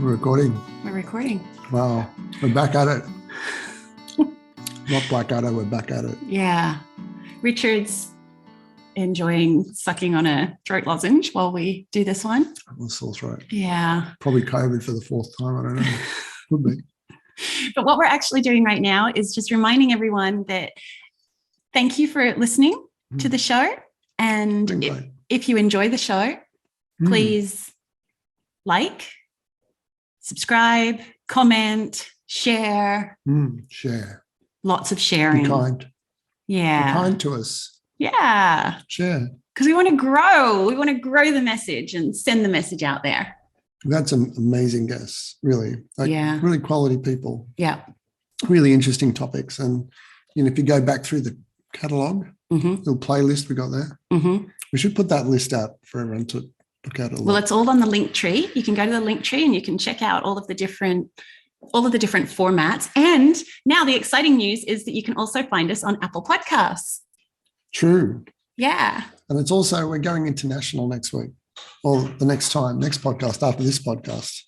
We're recording. We're recording. Wow. We're back at it. Not Blackadder, we're back at it. Yeah. Richard's enjoying sucking on a throat lozenge while we do this one. I'm sore throat. Yeah. Probably COVID for the fourth time. I don't know. Could be. But what we're actually doing right now is just reminding everyone that thank you for listening to the show. And if you enjoy the show, please like, subscribe, comment, share. Share. Lots of sharing. Be kind. Yeah. Be kind to us. Yeah. Share. Because we want to grow. We want to grow the message and send the message out there. We've had some amazing guests, really. Really quality people. Yeah. Really interesting topics. And, if you go back through the catalogue, little playlist we got there, we should put that list out for everyone to look at. Well, it's all on the link tree. You can go to the link tree and you can check out all of the different formats. And now the exciting news is that you can also find us on Apple Podcasts. True. Yeah. And it's also, we're going international next week or the next podcast after this podcast.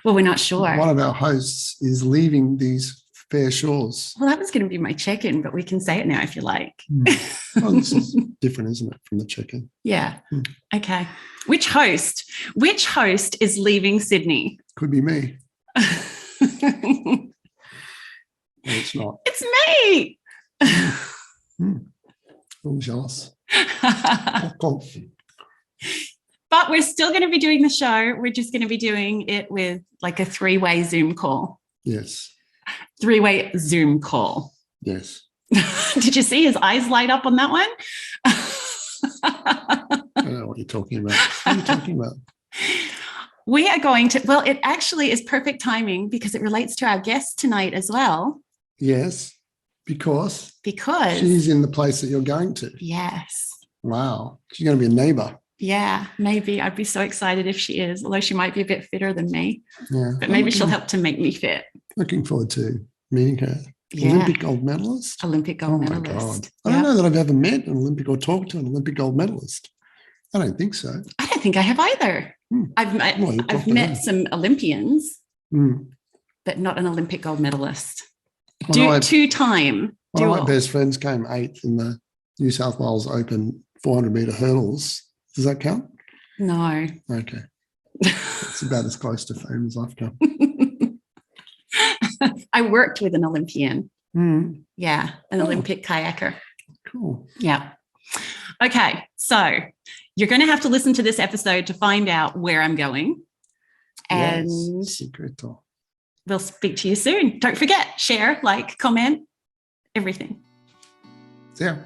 Well, we're not sure. One of our hosts is leaving these fair shores. Well, that was going to be my check-in, but we can say it now if you like. Well, this is different, isn't it, from the check-in? Yeah. Okay. Which host is leaving Sydney? Could be me. No, it's not. It's me. I'm jealous. But we're still going to be doing the show. We're just going to be doing it with like a three-way Zoom call. Yes. Three-way Zoom call. Yes. Did you see his eyes light up on that one? I don't know what you're talking about. What are you talking about? We are going to, well, it actually is perfect timing because it relates to our guest tonight as well. Yes, because she's in the place that you're going to. Yes. Wow. She's going to be a neighbour. Yeah, maybe. I'd be so excited if she is, although she might be a bit fitter than me. Yeah. But maybe she'll help to make me fit. Looking forward to meeting her. Yeah. Olympic gold medalist. Olympic gold medalist. medalist. I don't know that I've ever met an Olympic or talked to an Olympic gold medalist. I don't think so. I don't think I have either. I've met some Olympians, but not an Olympic gold medalist. Two-time. One of my best friends came 8th in the New South Wales Open 400-metre hurdles. Does that count? No. Okay. It's about as close to fame as I've come. I worked with an Olympian. Yeah, an Olympic kayaker. Cool. Yeah. Okay, so you're going to have to listen to this episode to find out where I'm going. And secreto. We'll speak to you soon. Don't forget, share, like, comment, everything. Yeah.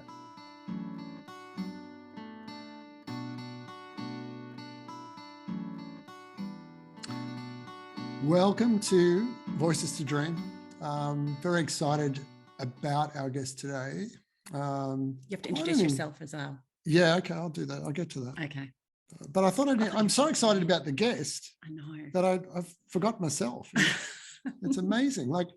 Welcome to Voices to Dream. Very excited about our guest today. You have to introduce yourself as well. Yeah, okay, I'll do that. I'll get to that. Okay. But I thought I'm so excited about the guest. I know. That I've forgot myself. It's amazing. Like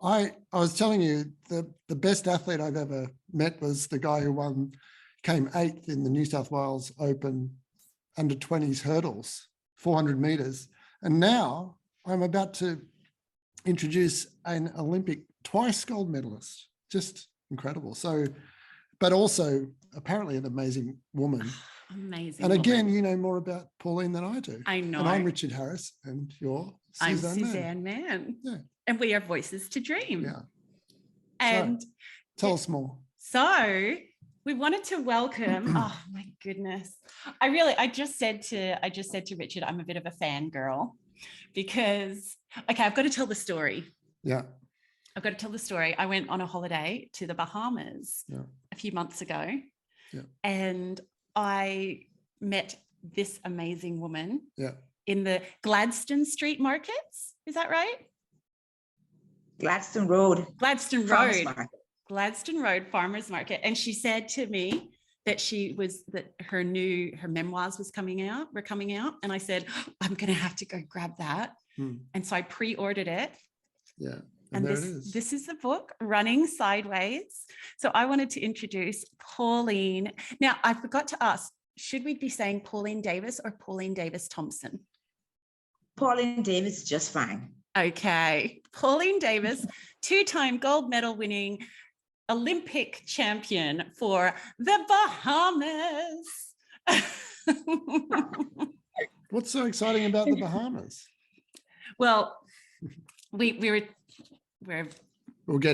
I was telling you, the best athlete I've ever met was the guy who came 8th in the New South Wales Open under 20s hurdles, 400 meters. And now I'm about to introduce an Olympic twice gold medalist. Just incredible. So, but also apparently an amazing woman. Amazing. And again, you know more about Pauline than I do. I know. And I'm Richard Harris and you're Suzanne Mann. Yeah. And we are Voices to Dream. Yeah. And so, tell us more. So we wanted to welcome, oh my goodness. I just said to Richard, I'm a bit of a fangirl because, okay, I've got to tell the story. Yeah. I've got to tell the story. I went on a holiday to the Bahamas a few months ago. Yeah. And I met this amazing woman in the Gladstone Street markets. Is that right? Gladstone Road Gladstone Road Farmers Market. And she said to me that her memoirs were coming out. And I said, I'm going to have to go grab that. And so I pre-ordered it. Yeah. And this is the book, Running Sideways. So I wanted to introduce Pauline. Now, I forgot to ask, should we be saying Pauline Davis or Pauline Davis Thompson? Pauline Davis just fine. Okay. Pauline Davis, 2-time gold medal winning Olympic champion for the Bahamas. What's so exciting about the Bahamas? Well, we'll get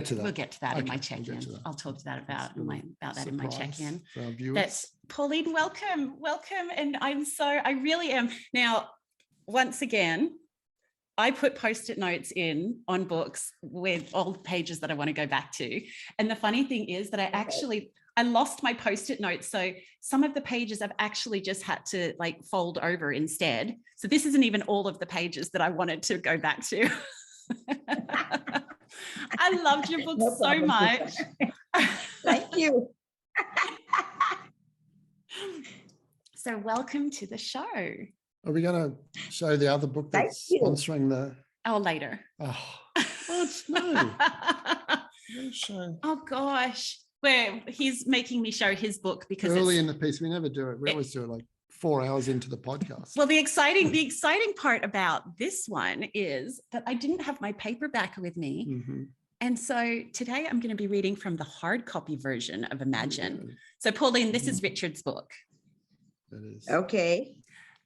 to that. We'll get to that in my We'll check-in. I'll talk to that about that in my check-in. For our viewers. That's Pauline, welcome. And I really am. Now, once again, I put Post-it notes in on books with all the pages that I want to go back to. And the funny thing is that I lost my Post-it notes. So some of the pages I've actually just had to like fold over instead. So this isn't even all of the pages that I wanted to go back to. I loved your book so much. Thank you. So welcome to the show. Are we going to show the other book that's sponsoring the... Oh, later. Oh, what? No. Show. Oh, gosh. Where he's making me show his book because early in the piece, we never do it. We always do it like 4 hours into the podcast. Well, the exciting part about this one is that I didn't have my paperback with me. Mm-hmm. And so today I'm going to be reading from the hard copy version of Imagine. So Pauline, this is Richard's book. It is. Okay.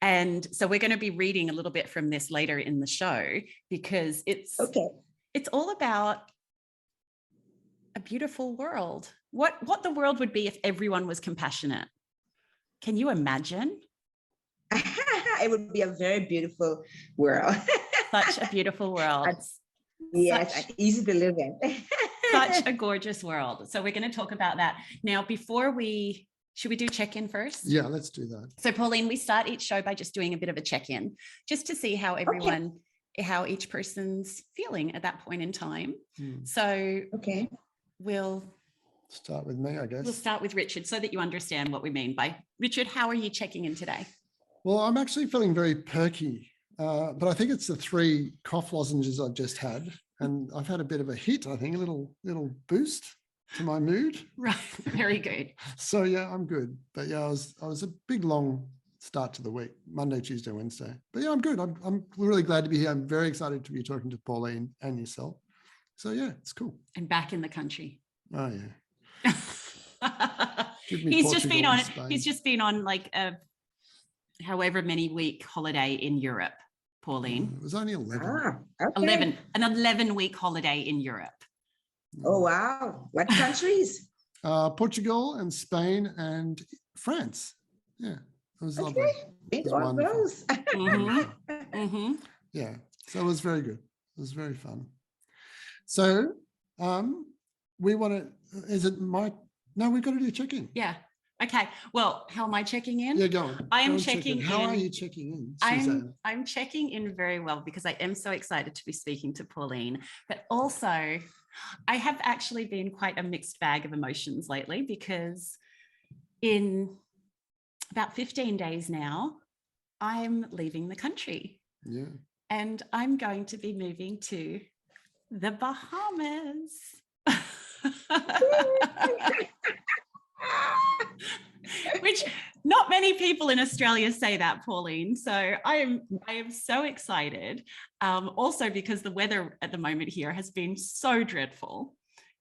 And so we're going to be reading a little bit from this later in the show because it's all about a beautiful world. What the world would be if everyone was compassionate. Can you imagine? It would be a very beautiful world. Such a beautiful world. Yes, easy to live in. Such a gorgeous world. So we're going to talk about that. Now, should we do check-in first? Yeah, let's do that. So Pauline, we start each show by just doing a bit of a check-in, just to see how how each person's feeling at that point in time. So we'll start with me, I guess. We'll start with Richard so that you understand what we mean by Richard. How are you checking in today? Well, I'm actually feeling very perky, but I think it's the 3 cough lozenges I've just had, and I've had a bit of a hit. I think a little boost to my mood. Right, very good. So yeah, I'm good. But yeah, I was a big long start to the week, Monday, Tuesday, Wednesday. But yeah, I'm good. I'm really glad to be here. I'm very excited to be talking to Pauline and yourself. So yeah, it's cool. And back in the country. Oh yeah. He's just been on like a however many week holiday in Europe, Pauline. It was only 11. Okay. An 11-week holiday in Europe. Oh wow. What countries? Portugal and Spain and France. Yeah. It was lovely. It was wonderful. Yeah. So it was very good. It was very fun. So we want to, we've got to do check-in. Yeah. Okay. Well, how am I checking in? Yeah, go on. I am checking in. How are you checking in, Suzanne? I'm checking in very well because I am so excited to be speaking to Pauline, but also I have actually been quite a mixed bag of emotions lately because in about 15 days now, I'm leaving the country. Yeah. And I'm going to be moving to the Bahamas. Which not many people in Australia say that, Pauline. So I am so excited. Also because the weather at the moment here has been so dreadful.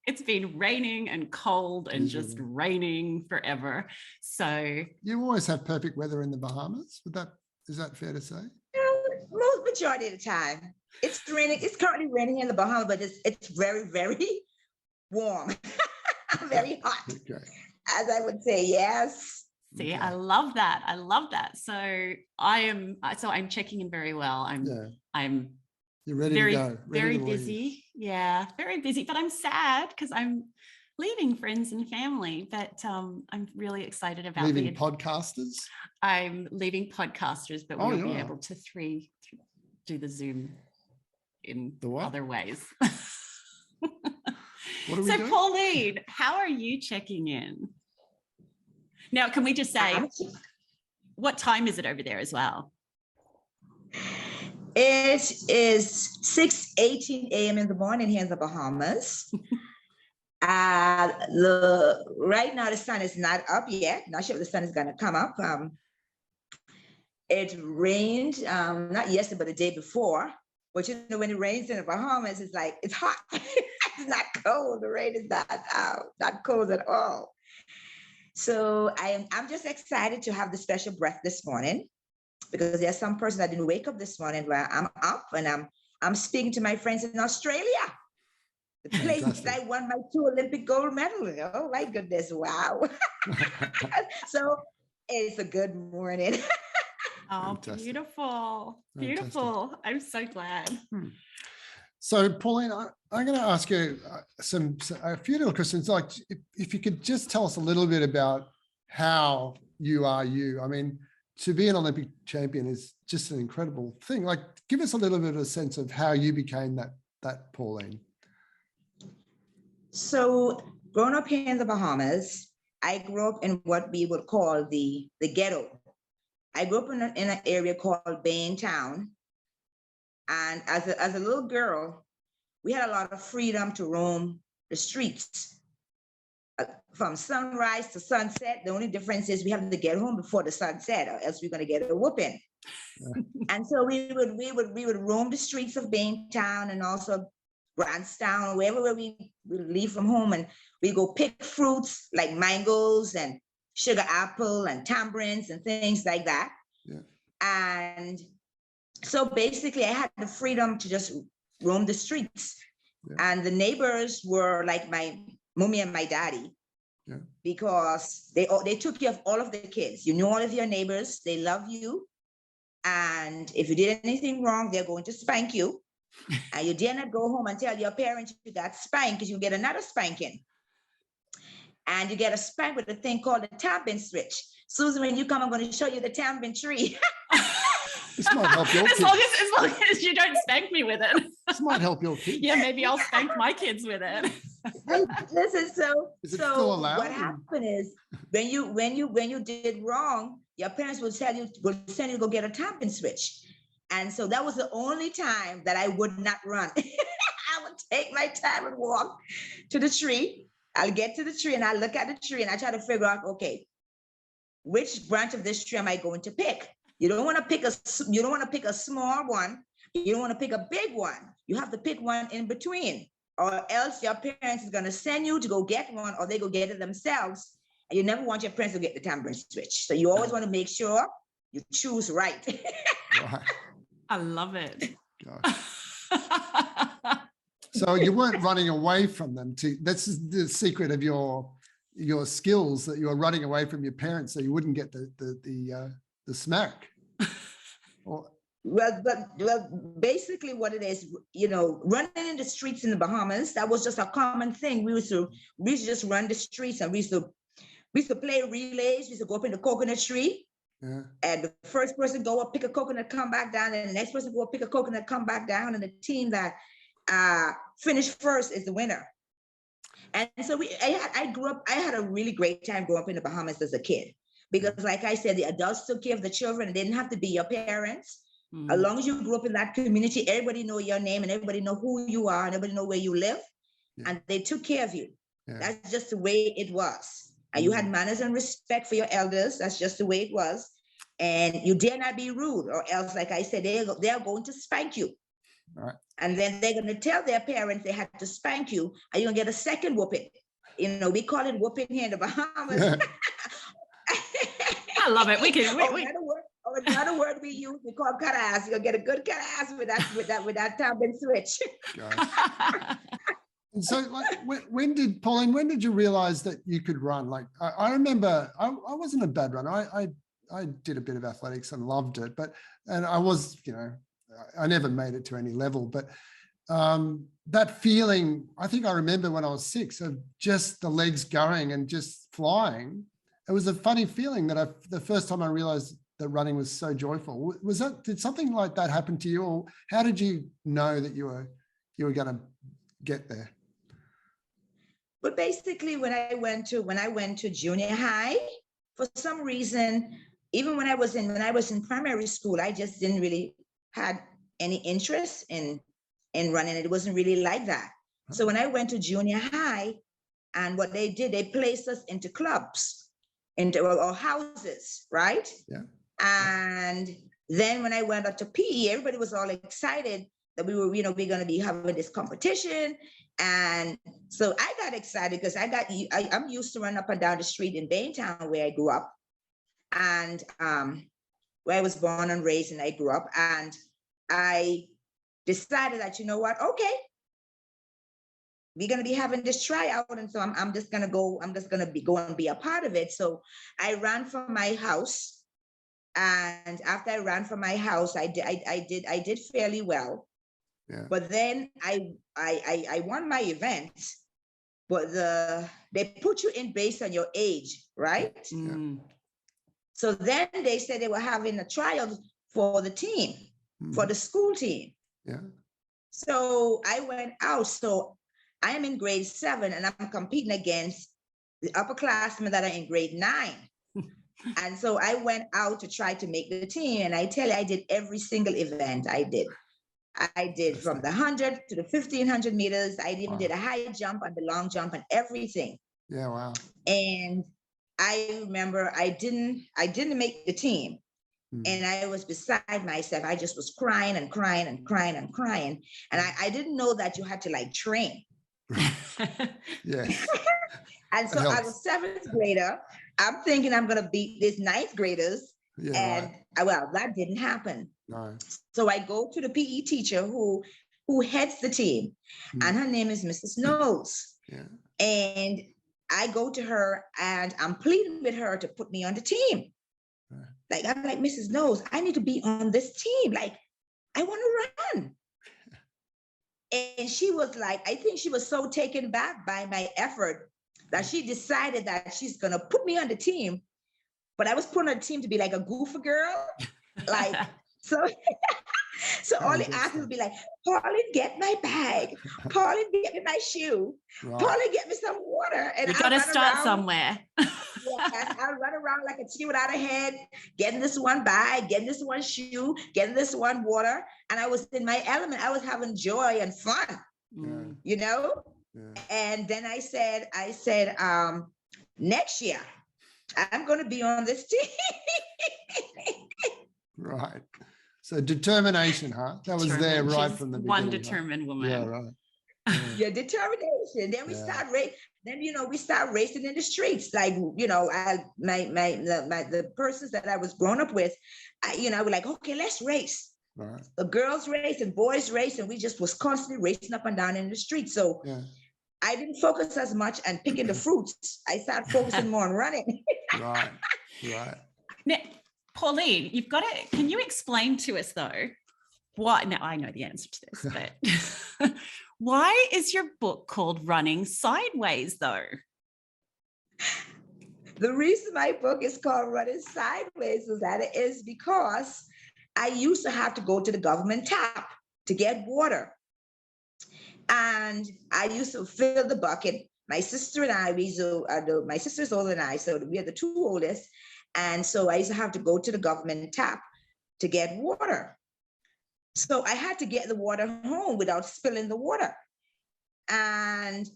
It's been raining and cold and just raining forever. So you always have perfect weather in the Bahamas. Is that fair to say? Most majority of the time. It's raining. It's currently raining in the Bahamas, but it's very, very warm. Very hot. Okay. As I would say, yes. See, I love that. I love that. So I'm checking in very well. You're ready to go. Very busy. Yeah, very busy. But I'm sad because I'm leaving friends and family. But I'm really excited about leaving podcasters. I'm leaving podcasters, but we'll be able to do the Zoom in other ways. What are we doing? Pauline, how are you checking in? Now, can we just say, what time is it over there as well? It is 6:18 a.m. in the morning here in the Bahamas. Right now, the sun is not up yet. Not sure if the sun is going to come up. It rained, not yesterday, but the day before. But you know, when it rains in the Bahamas, it's like, it's hot. It's not cold. The rain is not cold at all. So I'm just excited to have the special breath this morning, because there's some person that didn't wake up this morning where I'm up and I'm speaking to my friends in Australia, the place that I won my 2 Olympic gold medals. Oh my goodness, wow. So it's a good morning. Oh, Fantastic. Beautiful. Beautiful. I'm so glad. So, Pauline, I'm going to ask you a few little questions. Like, if you could just tell us a little bit about how you are you. I mean, to be an Olympic champion is just an incredible thing. Like, give us a little bit of a sense of how you became that Pauline. So, growing up here in the Bahamas, I grew up in what we would call the ghetto. I grew up in an area called Town. And as a little girl, we had a lot of freedom to roam the streets. From sunrise to sunset, the only difference is we have to get home before the sunset, or else we're going to get a whooping. Yeah. And so we would roam the streets of Town and also Grantstown, wherever we leave from home, and we go pick fruits like mangoes and sugar apple and tambourines and things like that. Yeah. And so basically I had the freedom to just roam the streets. Yeah. And the neighbors were like my mommy and my daddy. Yeah. Because they took care of all of the kids. You know all of your neighbors, they love you. And if you did anything wrong, they're going to spank you. And you dare not go home and tell your parents you got spanked, because you get another spanking. And you get a spank with a thing called a tampon switch. Susan, when you come, I'm going to show you the tampon tree. This might help your kids. As long as you don't spank me with it. This might help your kids. Yeah, maybe I'll spank my kids with it. Listen, is it still allowed? What happened is when you did wrong, your parents will send you to go get a tampon switch. And so that was the only time that I would not run. I would take my time and walk to the tree. I'll get to the tree and I look at the tree and I try to figure out, okay, which branch of this tree am I going to pick? You don't want to pick a small one. You don't want to pick a big one. You have to pick one in between, or else your parents is going to send you to go get one, or they go get it themselves. And you never want your parents to get the tampon switch. So you always want to make sure you choose right. Right. I love it. So you weren't running away from them. That's the secret of your skills, that you were running away from your parents so you wouldn't get the smack. Well, basically what it is, running in the streets in the Bahamas, that was just a common thing. We used to just run the streets, and we used to play relays. We used to go up in the coconut tree. Yeah. And the first person go up, pick a coconut, come back down, and the next person go up, pick a coconut, come back down, and the team that finished first is the winner. And so I had a really great time growing up in the Bahamas as a kid, because like I said, the adults took care of the children. It didn't have to be your parents. Mm. As long as you grew up in that community, everybody know your name and everybody know who you are and everybody know where you live. Yeah. And they took care of you. Yeah. That's just the way it was. And you had manners and respect for your elders. That's just the way it was. And you dare not be rude, or else, like I said, they're going to spank you. All right. And then they're going to tell their parents they had to spank you, and you're going to get a second whooping. We call it whooping here in the Bahamas. Yeah. I love it. Another word we use, we call cut ass. You'll get a good cut ass with that tampon switch. And so, like, when did you realize that you could run? Like, I remember I wasn't a bad runner. I did a bit of athletics and loved it, and I was, I never made it to any level, but that feeling, I think I remember when I was 6, of just the legs going and just flying. It was a funny feeling that the first time I realized that running was so joyful. Did something like that happen to you, or how did you know that you were going to get there? But basically, when I went to junior high, for some reason, even when I was in primary school, I just didn't really had any interest in running. It wasn't really like that. So when I went to junior high, and what they did, they placed us into clubs, or houses, right? Yeah. And then when I went up to PE, everybody was all excited that we were, we're going to be having this competition. And so I got excited because I'm used to running up and down the street in Baintown where I grew up, and where I was born and raised, and I grew up. And I decided that, you know what, okay, we're going to be having this tryout, and so I'm just going to go and be a part of it. So I ran from my house, and after I ran from my house, I did fairly well. Yeah. But then I won my event, but they put you in based on your age, right? Yeah. So then they said they were having a trial for the team, for the school team. Yeah. So I went out. So I am in grade 7, and I'm competing against the upperclassmen that are in grade 9. And so I went out to try to make the team. And I tell you, I did every single event I did. I did from the 100 to the 1500 meters. I even did a high jump and the long jump and everything. Yeah, wow. And I remember I didn't make the team. And I was beside myself. I just was crying and crying and crying and crying. And I didn't know that you had to like train. Yes. And so I was 7th grader. I'm thinking I'm going to beat these 9th graders. Yeah, and well, that didn't happen. No. So I go to the PE teacher who heads the team, and her name is Mrs. Knowles. Yeah. And I go to her and I'm pleading with her to put me on the team. Like, I'm like, Mrs. Knowles, I need to be on this team. Like, I want to run. And she was like, I think she was so taken back by my effort that she decided that she's going to put me on the team. But I was put on a team to be like a goofy girl. Like, so all the athletes would be like, Pauline, get my bag. Pauline, get me my shoe. Right. Pauline, get me some water. And you got to start somewhere. Yes, I run around like a chicken without a head, getting this one bag, getting this one shoe, getting this one water. And I was in my element. I was having joy and fun, you know? Yeah. And then I said, next year, I'm going to be on this team. Right. So determination, huh? That was there right from the beginning. One determined woman. Yeah, right. Yeah, determination. Then we start racing. Then we start racing in the streets. Like, the persons that I was grown up with, we're like, okay, let's race. Right. The girls race and boys race, and we just was constantly racing up and down in the street. So I didn't focus as much on picking the fruits. I started focusing more on running. Right. Now, Pauline, can you explain to us though, why, now I know the answer to this, but why is your book called Running Sideways though? The reason my book is called Running Sideways is because I used to have to go to the government tap to get water. And I used to fill the bucket. My sister and I, my sister's older than I, so we are the 2 oldest. And so I used to have to go to the government tap to get water. So I had to get the water home without spilling the water. And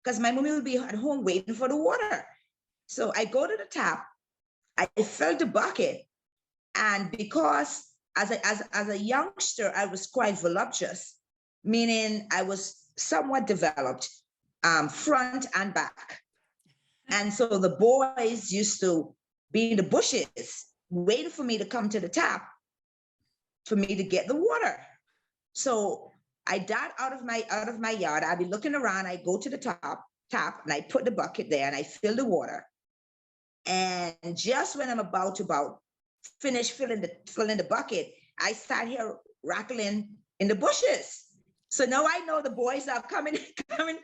because my mommy would be at home waiting for the water. So I go to the tap, I fill the bucket. And because as a youngster, I was quite voluptuous, meaning I was somewhat developed front and back. And so the boys used to be in the bushes waiting for me to come to the tap for me to get the water. So I dart out of my yard. I'd be looking around. I go to the tap and I put the bucket there and I fill the water. And just when I'm about to finish filling the bucket, I start here rattling in the bushes. So now I know the boys are coming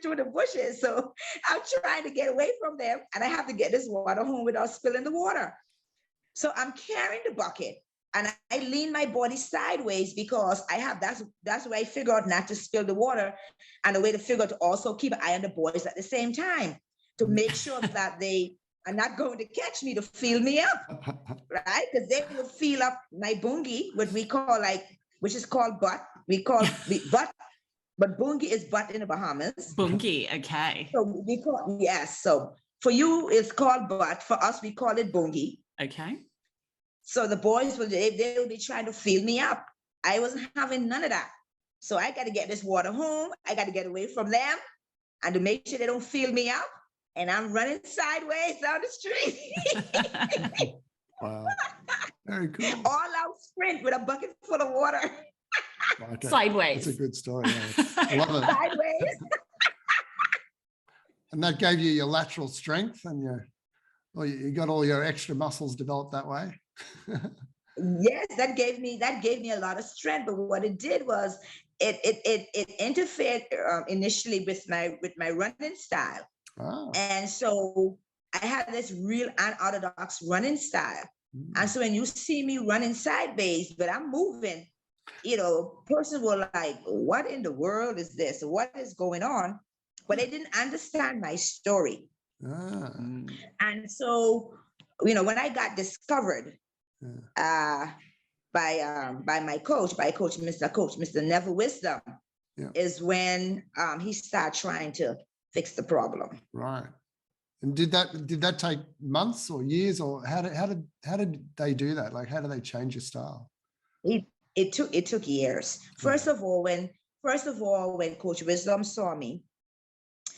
through the bushes. So I'm trying to get away from them, and I have to get this water home without spilling the water. So I'm carrying the bucket, and I lean my body sideways because that's where I figure out not to spill the water, and the way to figure out to also keep an eye on the boys at the same time to make sure that they are not going to catch me to feel me up, right? Because they will feel up my bungie, which is called butt. We call the butt. But bungie is butt in the Bahamas. Bungie, okay. So we call, yes. So for you, it's called butt. For us, we call it bungie. Okay. So the boys they would be trying to fill me up. I wasn't having none of that. So I got to get this water home. I got to get away from them and to make sure they don't fill me up. And I'm running sideways down the street. Wow. Very cool. All out sprint with a bucket full of water. Okay. Sideways. That's a good story. I love it. Sideways. And that gave you your lateral strength and you got all your extra muscles developed that way. Yes, that gave me a lot of strength. But what it did was it interfered initially with my running style. Oh. And so I had this real unorthodox running style. And so when you see me running sideways, but I'm moving, person were like, what in the world is this? What is going on? But they didn't understand my story. And so, when I got discovered by my coach, Mr. Never Wisdom, is when he started trying to fix the problem. Right. And did that take months or years, or how did they do that? Like, how do they change your style? It took years. First of all, when Coach Wisdom saw me,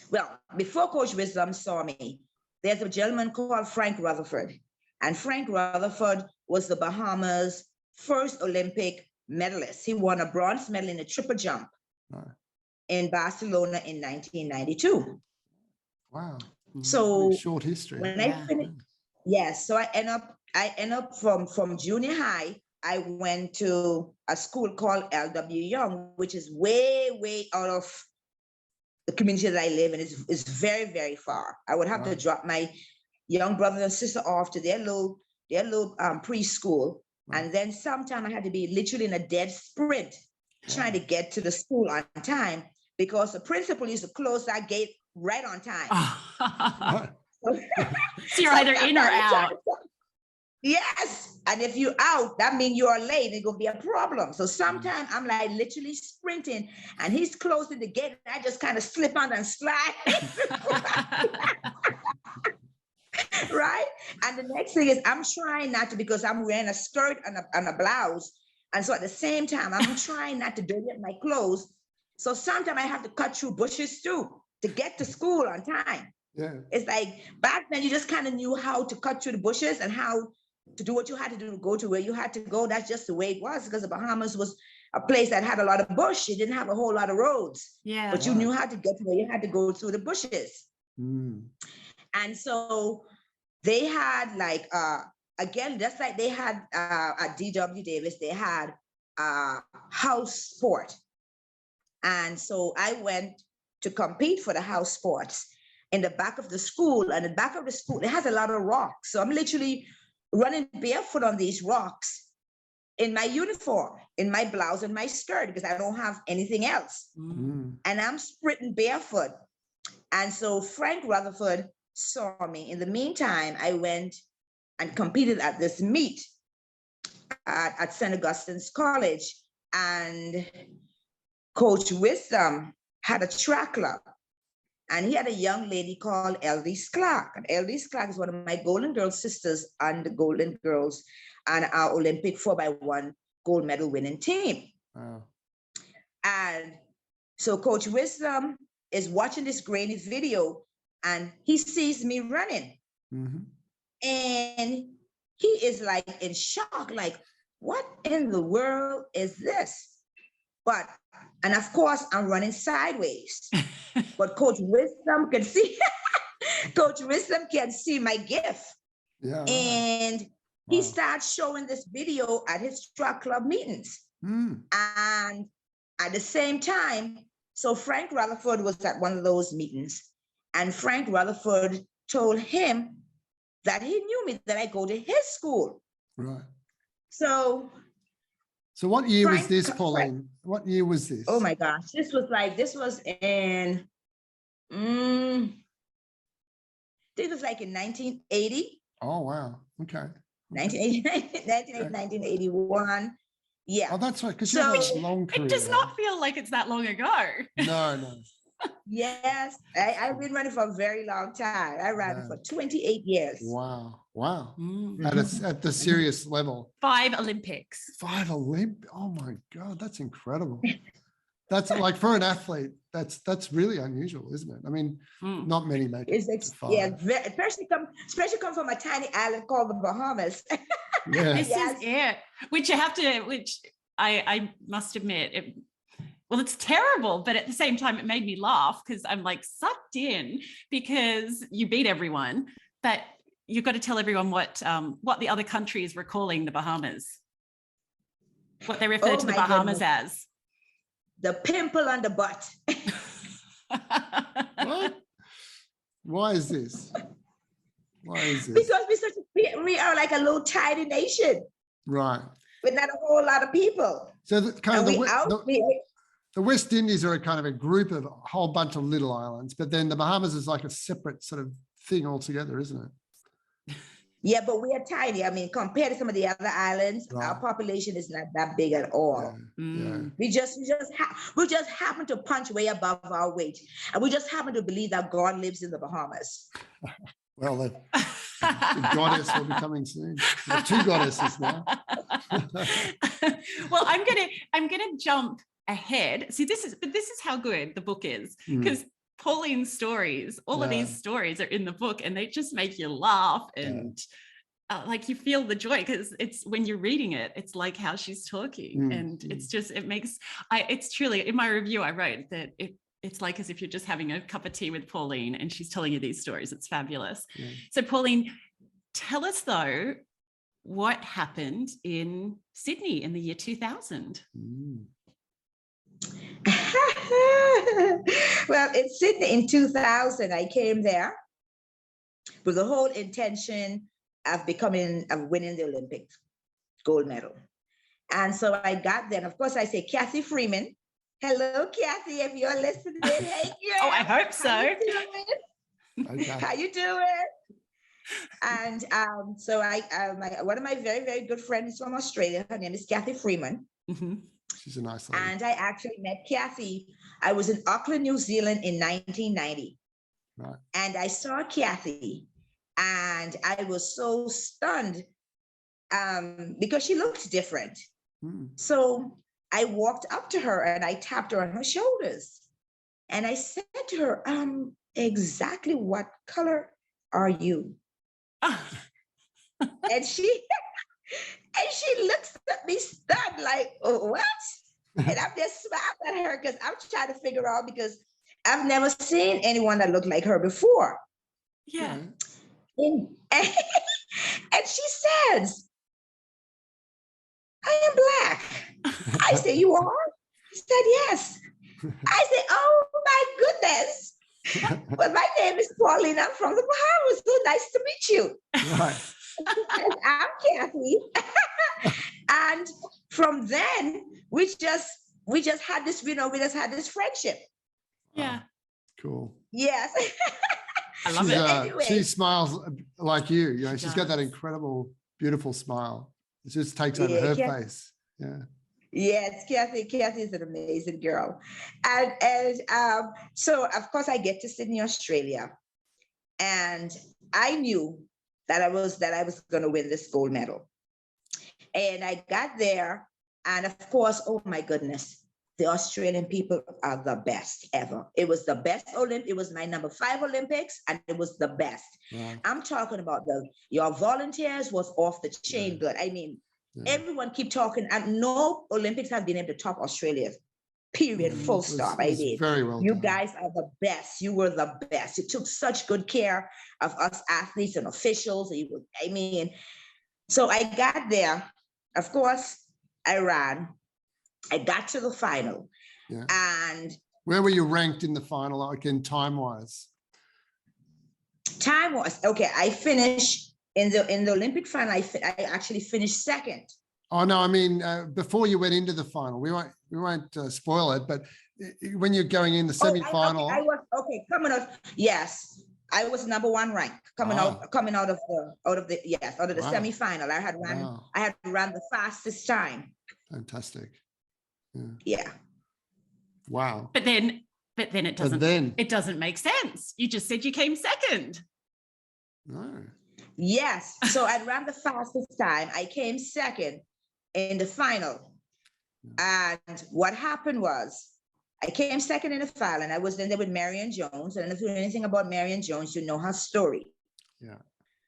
well, before Coach Wisdom saw me, there's a gentleman called Frank Rutherford. And Frank Rutherford was the Bahamas' first Olympic medalist. He won a bronze medal in the triple jump in Barcelona in 1992. Wow. So short history. When I finished, so I end up from junior high, I went to a school called L.W. Young, which is way, way out of the community that I live in. Is very, very far. I would have to drop my young brother and sister off to their little preschool. And then sometime I had to be literally in a dead sprint trying to get to the school on time, because the principal used to close that gate right on time. So you're either in or out. Yes. And if you're out, that means you're late. It's going to be a problem. So sometimes I'm like literally sprinting and he's closing the gate and I just kind of slip on and slide. Right? And the next thing is I'm trying not to, because I'm wearing a skirt and a blouse. And so at the same time, I'm trying not to dirty up my clothes. So sometimes I have to cut through bushes too to get to school on time. Yeah. It's like back then you just kind of knew how to cut through the bushes and how to do what you had to do to go to where you had to go. That's just the way it was, because the Bahamas was a place that had a lot of bush. It didn't have a whole lot of roads. Yeah. But you knew how to get to where you had to go through the bushes. And so they had like, again, just like they had at DW Davis, they had house sport. And so I went to compete for the house sports in the back of the school. And the back of the school, it has a lot of rocks. So I'm literally running barefoot on these rocks in my uniform, in my blouse and my skirt, because I don't have anything else. And I'm sprinting barefoot. And so Frank Rutherford saw me. In the meantime, I went and competed at this meet at St. Augustine's College. And Coach Wisdom had a track club. And he had a young lady called Eldis Clark. And Eldis Clark is one of my Golden Girls sisters on the Golden Girls and our Olympic 4x1 gold medal winning team. Wow. And so Coach Wisdom is watching this grainy video and he sees me running. And he is like in shock, like, what in the world is this? And of course, I'm running sideways. But Coach Wisdom can see, Coach Wisdom can see my gift. Yeah. And he starts showing this video at his track club meetings. And at the same time, so Frank Rutherford was at one of those meetings. And Frank Rutherford told him that he knew me, that I go to his school. Right. So what year was this, Pauline? What year was this? Oh my gosh, this was in, I think it was like in 1980. Oh, wow. Okay. 1981. Yeah. Oh, that's right. Because you have a long career. It does not feel like it's that long ago. No. Yes, I've been running for a very long time. I ran for 28 years. Wow. Wow. Mm. At the serious level. 5 Olympics. 5 Olympics. Oh my God, that's incredible. That's like for an athlete, that's really unusual, isn't it? I mean, not many make it. Yeah, especially come from a tiny island called the Bahamas. Yeah. This is it. Which I must admit, it's terrible, but at the same time, it made me laugh because I'm like sucked in because you beat everyone, but you've got to tell everyone what the other countries were calling the Bahamas, what they refer to the Bahamas as. The pimple on the butt. What? Why is this? Because we are like a little tiny nation. Right. With not a whole lot of people. So the West Indies are a kind of a group of a whole bunch of little islands, but then the Bahamas is like a separate sort of thing altogether, isn't it? Yeah, but we are tiny. I mean, compared to some of the other islands, our population is not that big at all. Yeah. We just happen to punch way above our weight, and we just happen to believe that God lives in the Bahamas. Well, the goddess will be coming soon. There are 2 goddesses now. Well, I'm gonna jump ahead. See, this is how good the book is, because Pauline's stories, all of these stories are in the book, and they just make you laugh and like you feel the joy, because it's when you're reading it, it's like how she's talking, and it's just it's truly, in my review I wrote that it's like as if you're just having a cup of tea with Pauline and she's telling you these stories. It's fabulous. So Pauline, tell us though what happened in Sydney in the year 2000. Well, in Sydney in 2000, I came there with the whole intention of winning the Olympic gold medal. And so I got there, and of course I say, Cathy Freeman. Hello, Cathy, if you're listening. Hey, girl. Oh, I hope so. How you doing? Okay. How you doing? And so one of my very, very good friends from Australia, her name is Cathy Freeman. She's a nice lady. And I actually met Cathy. I was in Auckland, New Zealand in 1990. Right. And I saw Cathy, and I was so stunned because she looked different. So I walked up to her and I tapped her on her shoulders. And I said to her, exactly what color are you? And she looks at me stunned, like, oh, what? And I'm just smiling at her because I'm trying to figure out, because I've never seen anyone that looked like her before. Yeah. And she says, I am black. I say, you are? She said, yes. I said, oh my goodness. Well, my name is Pauline. I'm from the Bahamas. So nice to meet you. Right. I'm Cathy. And from then, we just had this, we just had this friendship. Yeah. Cool. Yes. I love it. Anyway. She smiles like you. You know, she's got that incredible, beautiful smile. It just takes over her face. Yeah. Yes, Cathy is an amazing girl. And so of course I get to Sydney, Australia. And I knew that I was going to win this gold medal. And I got there, and of course, oh my goodness, the Australian people are the best ever. It was the best Olympic. It was my number 5 Olympics, and it was the best. Yeah. I'm talking about your volunteers was off the chain good. I mean, everyone keep talking, and no Olympics have been able to top Australia. Period. Full stop. I mean, very well you done. guys are the best. You were the best. You took such good care of us athletes and officials. I mean, so I got there. Of course, I ran. I got to the final. Yeah. And where were you ranked in the final, like in time-wise? Time-wise, okay. I finished in the Olympic final. I actually finished second. Oh no, I mean before you went into the final. We won't spoil it, but when you're going in the semi-final, I was coming out. Yes, I was number 1 rank coming out of the semi-final. I had run the fastest time. Fantastic. Yeah. Wow. But then But then it doesn't make sense. You just said you came second. No. Yes. So I ran the fastest time. I came second in the final. And what happened was I came second in the final, and I was in there with Marion Jones. And if you know anything about Marion Jones, you know her story. Yeah.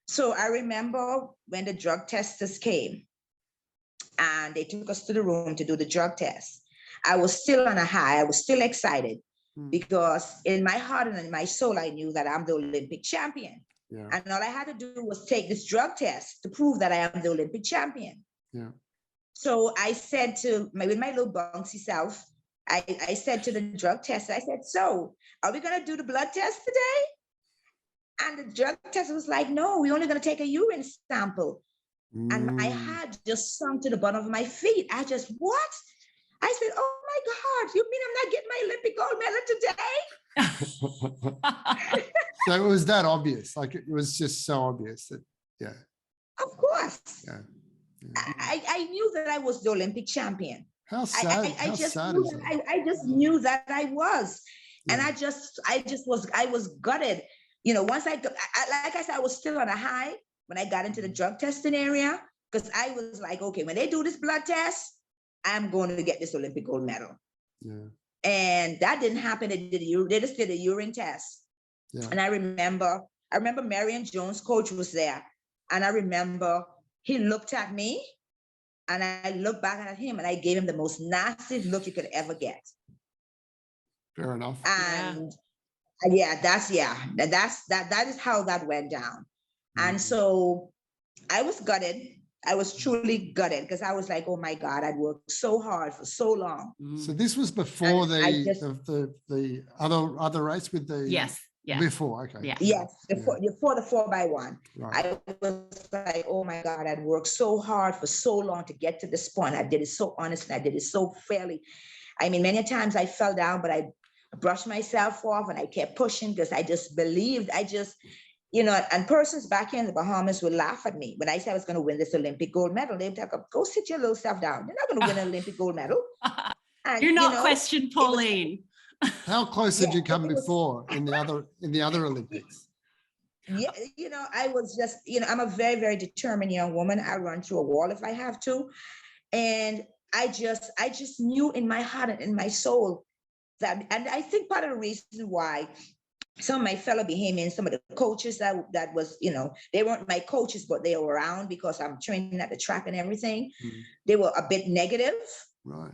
So I remember when the drug testers came and they took us to the room to do the drug test. I was still on a high. I was still excited because in my heart and in my soul, I knew that I'm the Olympic champion. Yeah. And all I had to do was take this drug test to prove that I am the Olympic champion. Yeah. So I said with my little bouncy self, I said to the drug tester, I said, so are we going to do the blood test today? And the drug tester was like, no, we're only going to take a urine sample. And my heart just sunk to the bottom of my feet. I just, what? I said, oh my God, you mean I'm not getting my Olympic gold medal today? So it was that obvious. Like it was just so obvious that, yeah. Of course. Yeah. I knew that I was the Olympic champion. How sad, how sad is that? I just knew that I was. Yeah. And I was gutted. You know, once like I said, I was still on a high when I got into the drug testing area, because I was like, okay, when they do this blood test, I'm going to get this Olympic gold medal. Yeah. And that didn't happen. They just did a urine test. Yeah. And I remember Marion Jones' coach was there. And I remember he looked at me and I looked back at him and I gave him the most nasty look you could ever get. Fair enough. And that is how that went down. And so I was gutted. I was truly gutted because I was like, oh my God, I'd worked so hard for so long. So this was before the other race with the before, okay. Yeah. Yes, before the 4x1. Right. I was like, oh my God, I'd worked so hard for so long to get to this point. I did it so honestly, I did it so fairly. I mean, many times I fell down, but I brushed myself off and I kept pushing because I just believed, you know, and persons back here in the Bahamas would laugh at me when I said I was going to win this Olympic gold medal. They'd be like, go sit your little self down. You're not going to win an Olympic gold medal. And, You're not questioned, Pauline. How close did you come before in the other Olympics? Yeah, you know, I was just, you know, I'm a very, very determined young woman. I run through a wall if I have to. And I just knew in my heart and in my soul that, and I think part of the reason why some of my fellow Bahamians, some of the coaches that was, you know, they weren't my coaches, but they were around because I'm training at the track and everything. They were a bit negative. Right.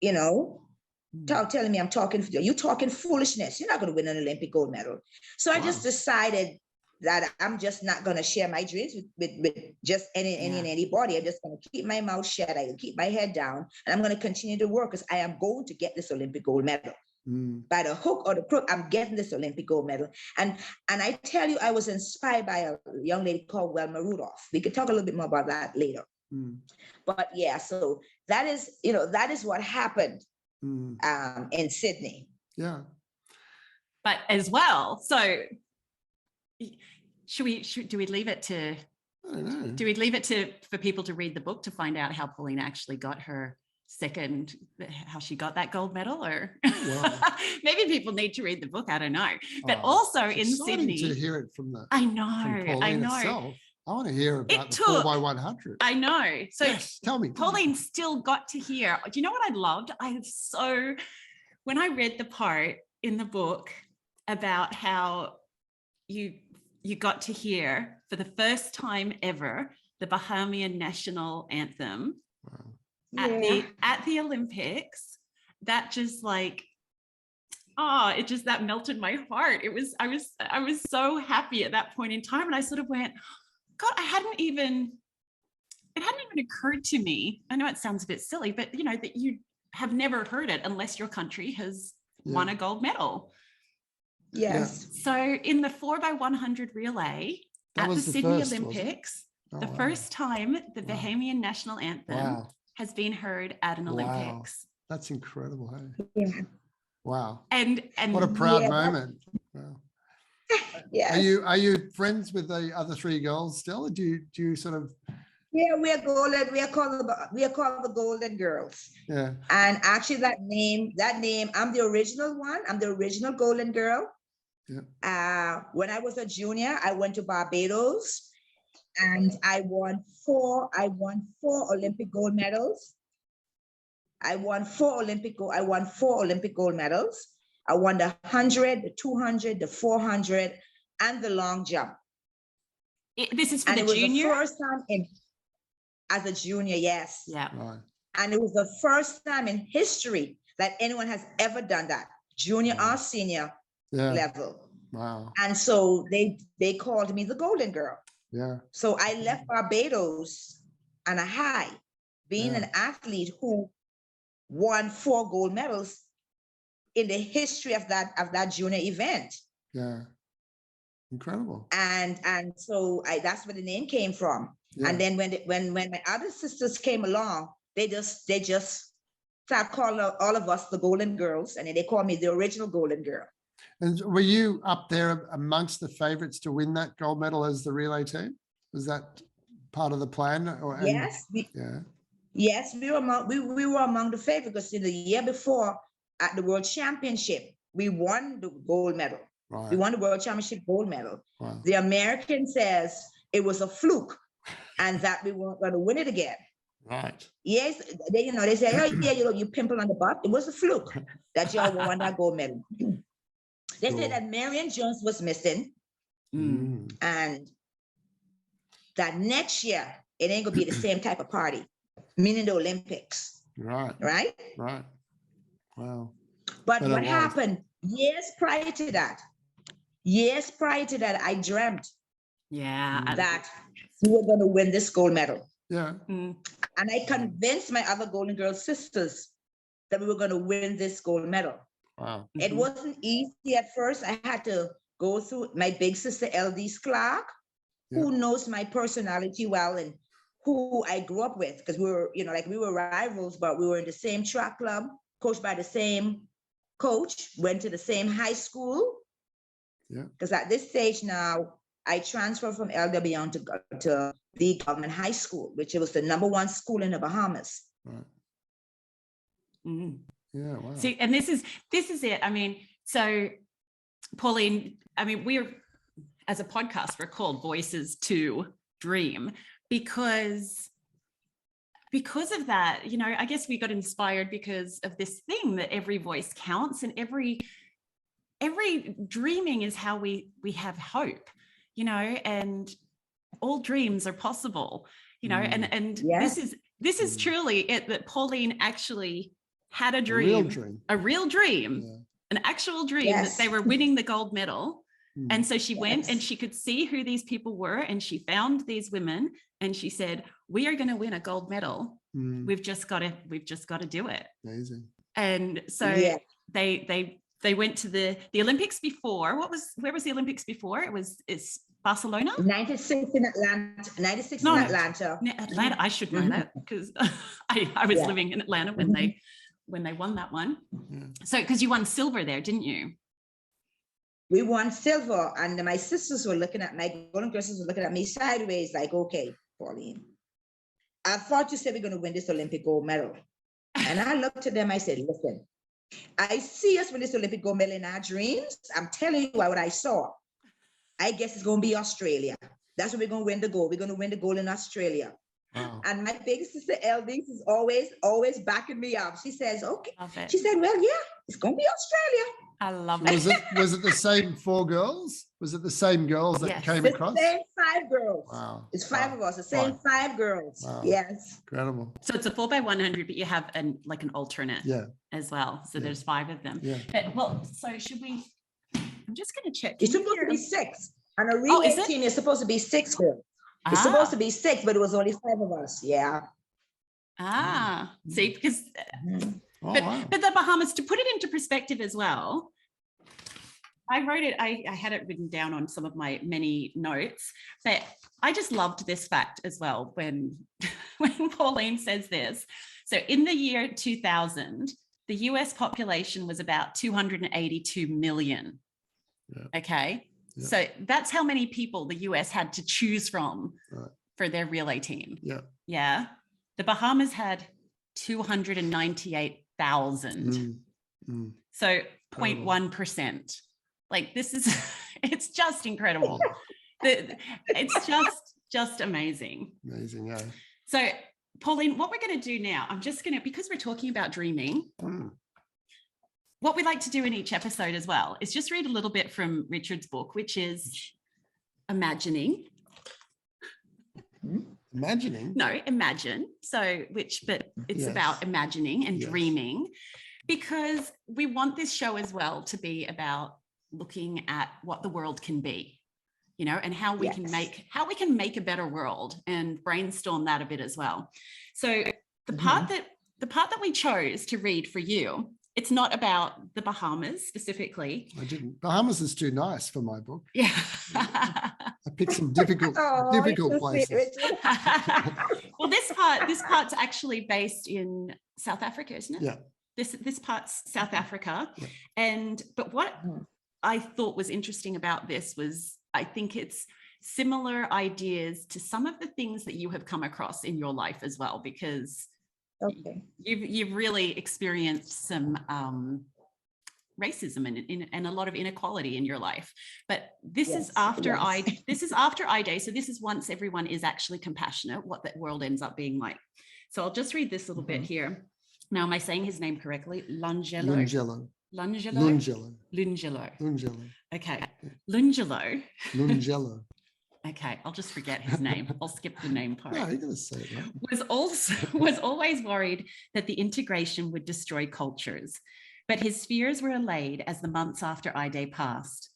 You know, telling me you're talking foolishness. You're not going to win an Olympic gold medal. So I just decided that I'm just not going to share my dreams with just any and anybody. I'm just going to keep my mouth shut. I will keep my head down and I'm going to continue to work because I am going to get this Olympic gold medal. By the hook or the crook, I'm getting this Olympic gold medal. And I tell you, I was inspired by a young lady called Wilma Rudolph. We could talk a little bit more about that later. But yeah, so that is what happened in Sydney. Yeah. But as well, so do we leave it to, I don't know. Do we leave it for people to read the book to find out how Pauline actually got her second, how she got that gold medal, or maybe people need to read the book, I don't know. But also in Sydney, to hear it from I know itself. I want to hear about the 4x100. I know. So yes, tell me. Pauline still got to hear. Do you know what I loved? When I read the part in the book about how you got to hear for the first time ever the Bahamian national anthem at the Olympics, that just like, that melted my heart. I was so happy at that point in time, and I sort of went, God, it hadn't even occurred to me. I know it sounds a bit silly, but you know, that you have never heard it unless your country has won a gold medal. Yes. So in the 4x100 relay at the Sydney Olympics, first time the Bahamian national anthem has been heard at an Olympics. That's incredible. Hey? Yeah. Wow. And what a proud moment. Wow. Yeah. Are you friends with the other three girls still? Do you sort of Yeah, we're golden. We are called the Golden Girls. Yeah. And actually, that name, I'm the original one. I'm the original Golden Girl. Yeah. When I was a junior, I went to Barbados, and I won four Olympic gold medals. I won four Olympic gold medals. I won the 100, the 200, the 400, and the long jump. This is for and the it was junior? the first time as a junior, yes. Yeah. Right. And it was the first time in history that anyone has ever done that, junior or senior level. Wow. And so they called me the Golden Girl. Yeah. So I left Barbados on a high, being an athlete who won 4 gold medals in the history of that junior event. Yeah. Incredible. And so that's where the name came from. Yeah. And then when my other sisters came along, they just started calling all of us the Golden Girls, and then they called me the original Golden Girl. And were you up there amongst the favorites to win that gold medal as the relay team? Was that part of the plan? Yes. Yes, we were among the favorites, because in the year before at the World Championship, we won the gold medal. Right. We won the World Championship gold medal. Wow. The American says it was a fluke and that we weren't going to win it again. Right. Yes, they say, oh yeah, you pimple on the butt. It was a fluke that y'all won that gold medal. They said that Marion Jones was missing, and that next year it ain't gonna be the same type of party, meaning the Olympics. Right. Right. Right. Wow. But what happened years prior to that? I dreamt that we were going to win this gold medal. Yeah. And I convinced my other Golden Girl sisters that we were going to win this gold medal. Wow. It wasn't easy at first. I had to go through my big sister, LD Clark, who knows my personality well and who I grew up with, because we were rivals, but we were in the same track club, coached by the same coach, went to the same high school. Yeah. Because at this stage now, I transferred from LWN to the government high school, which was the #1 school in the Bahamas. Right. Yeah. Wow. See, and this is it. I mean, so Pauline, I mean, we're, as a podcast, we're called Voices to Dream because of that, I guess we got inspired because of this thing that every voice counts, and every dreaming is how we have hope, and all dreams are possible, and yes. This is truly it, that Pauline actually had a dream, a real dream, an actual dream that they were winning the gold medal. And so she went and she could see who these people were, and she found these women and she said, we are going to win a gold medal. We've just got to do it. Amazing. And so they went to the Olympics before. Where was the Olympics before? It's Barcelona? 96 in Atlanta. 96 in Atlanta. Atlanta. I should know that because I was living in Atlanta when they won that one. So because you won silver there, didn't you? We won silver, and my sisters were looking at my Golden Girls were looking at me sideways, like, okay, Pauline, I thought you said we're going to win this Olympic gold medal. And I looked at them, I said, listen, I see us win this Olympic gold medal in our dreams. I'm telling you what I saw. I guess it's going to be Australia. That's where we're going to win the gold. We're going to win the gold in Australia. Wow. And my big sister, LD, is always backing me up. She says, okay. She said, well, yeah, it's going to be Australia. I love it. Was it the same 4 girls? Was it the same girls that came across? The same 5 girls. Wow. It's 5 of us, the same 5 girls. Wow. Yes. Incredible. So it's a 4x100, but you have an alternate as well. So there's 5 of them. Yeah. So should we, I'm just going to check. It's supposed to be 6. On a relay team, it's supposed to be 6 girls. It's supposed to be 6, but it was only 5 of us. Yeah. See, because... But the Bahamas, to put it into perspective as well, I wrote it, I had it written down on some of my many notes, but I just loved this fact as well when Pauline says this. So in the year 2000, the US population was about 282 million. Yeah. Okay. Yeah. So that's how many people the US had to choose from for their relay team. Yeah. Yeah. The Bahamas had 298,000. So 0.1%. Like this is, it's just incredible. It's just amazing. Amazing, yeah. So Pauline, what we're going to do now, I'm just going to, because we're talking about dreaming, what we like to do in each episode as well is just read a little bit from Richard's book, which is Imagining. Imagining? No, Imagine. So, but it's about imagining and dreaming, because we want this show as well to be about looking at what the world can be, you know, and how we can make a better world and brainstorm that a bit as well. So the part that we chose to read for you, it's not about the Bahamas specifically. I didn't. Bahamas is too nice for my book. Yeah. I picked some difficult places. Well, this part's actually based in South Africa, isn't it? Yeah. This part's South Africa. Yeah. But what I thought was interesting about this was, I think it's similar ideas to some of the things that you have come across in your life as well, because you've really experienced some racism and a lot of inequality in your life. But this is after I Day. So this is once everyone is actually compassionate, what that world ends up being like. So I'll just read this little bit here. Now, am I saying his name correctly? Lungelo. Okay. Lungelo. Okay, I'll just forget his name. I'll skip the name part. No, you're going to say that. Was always worried that the integration would destroy cultures, but his fears were allayed as the months after I Day passed.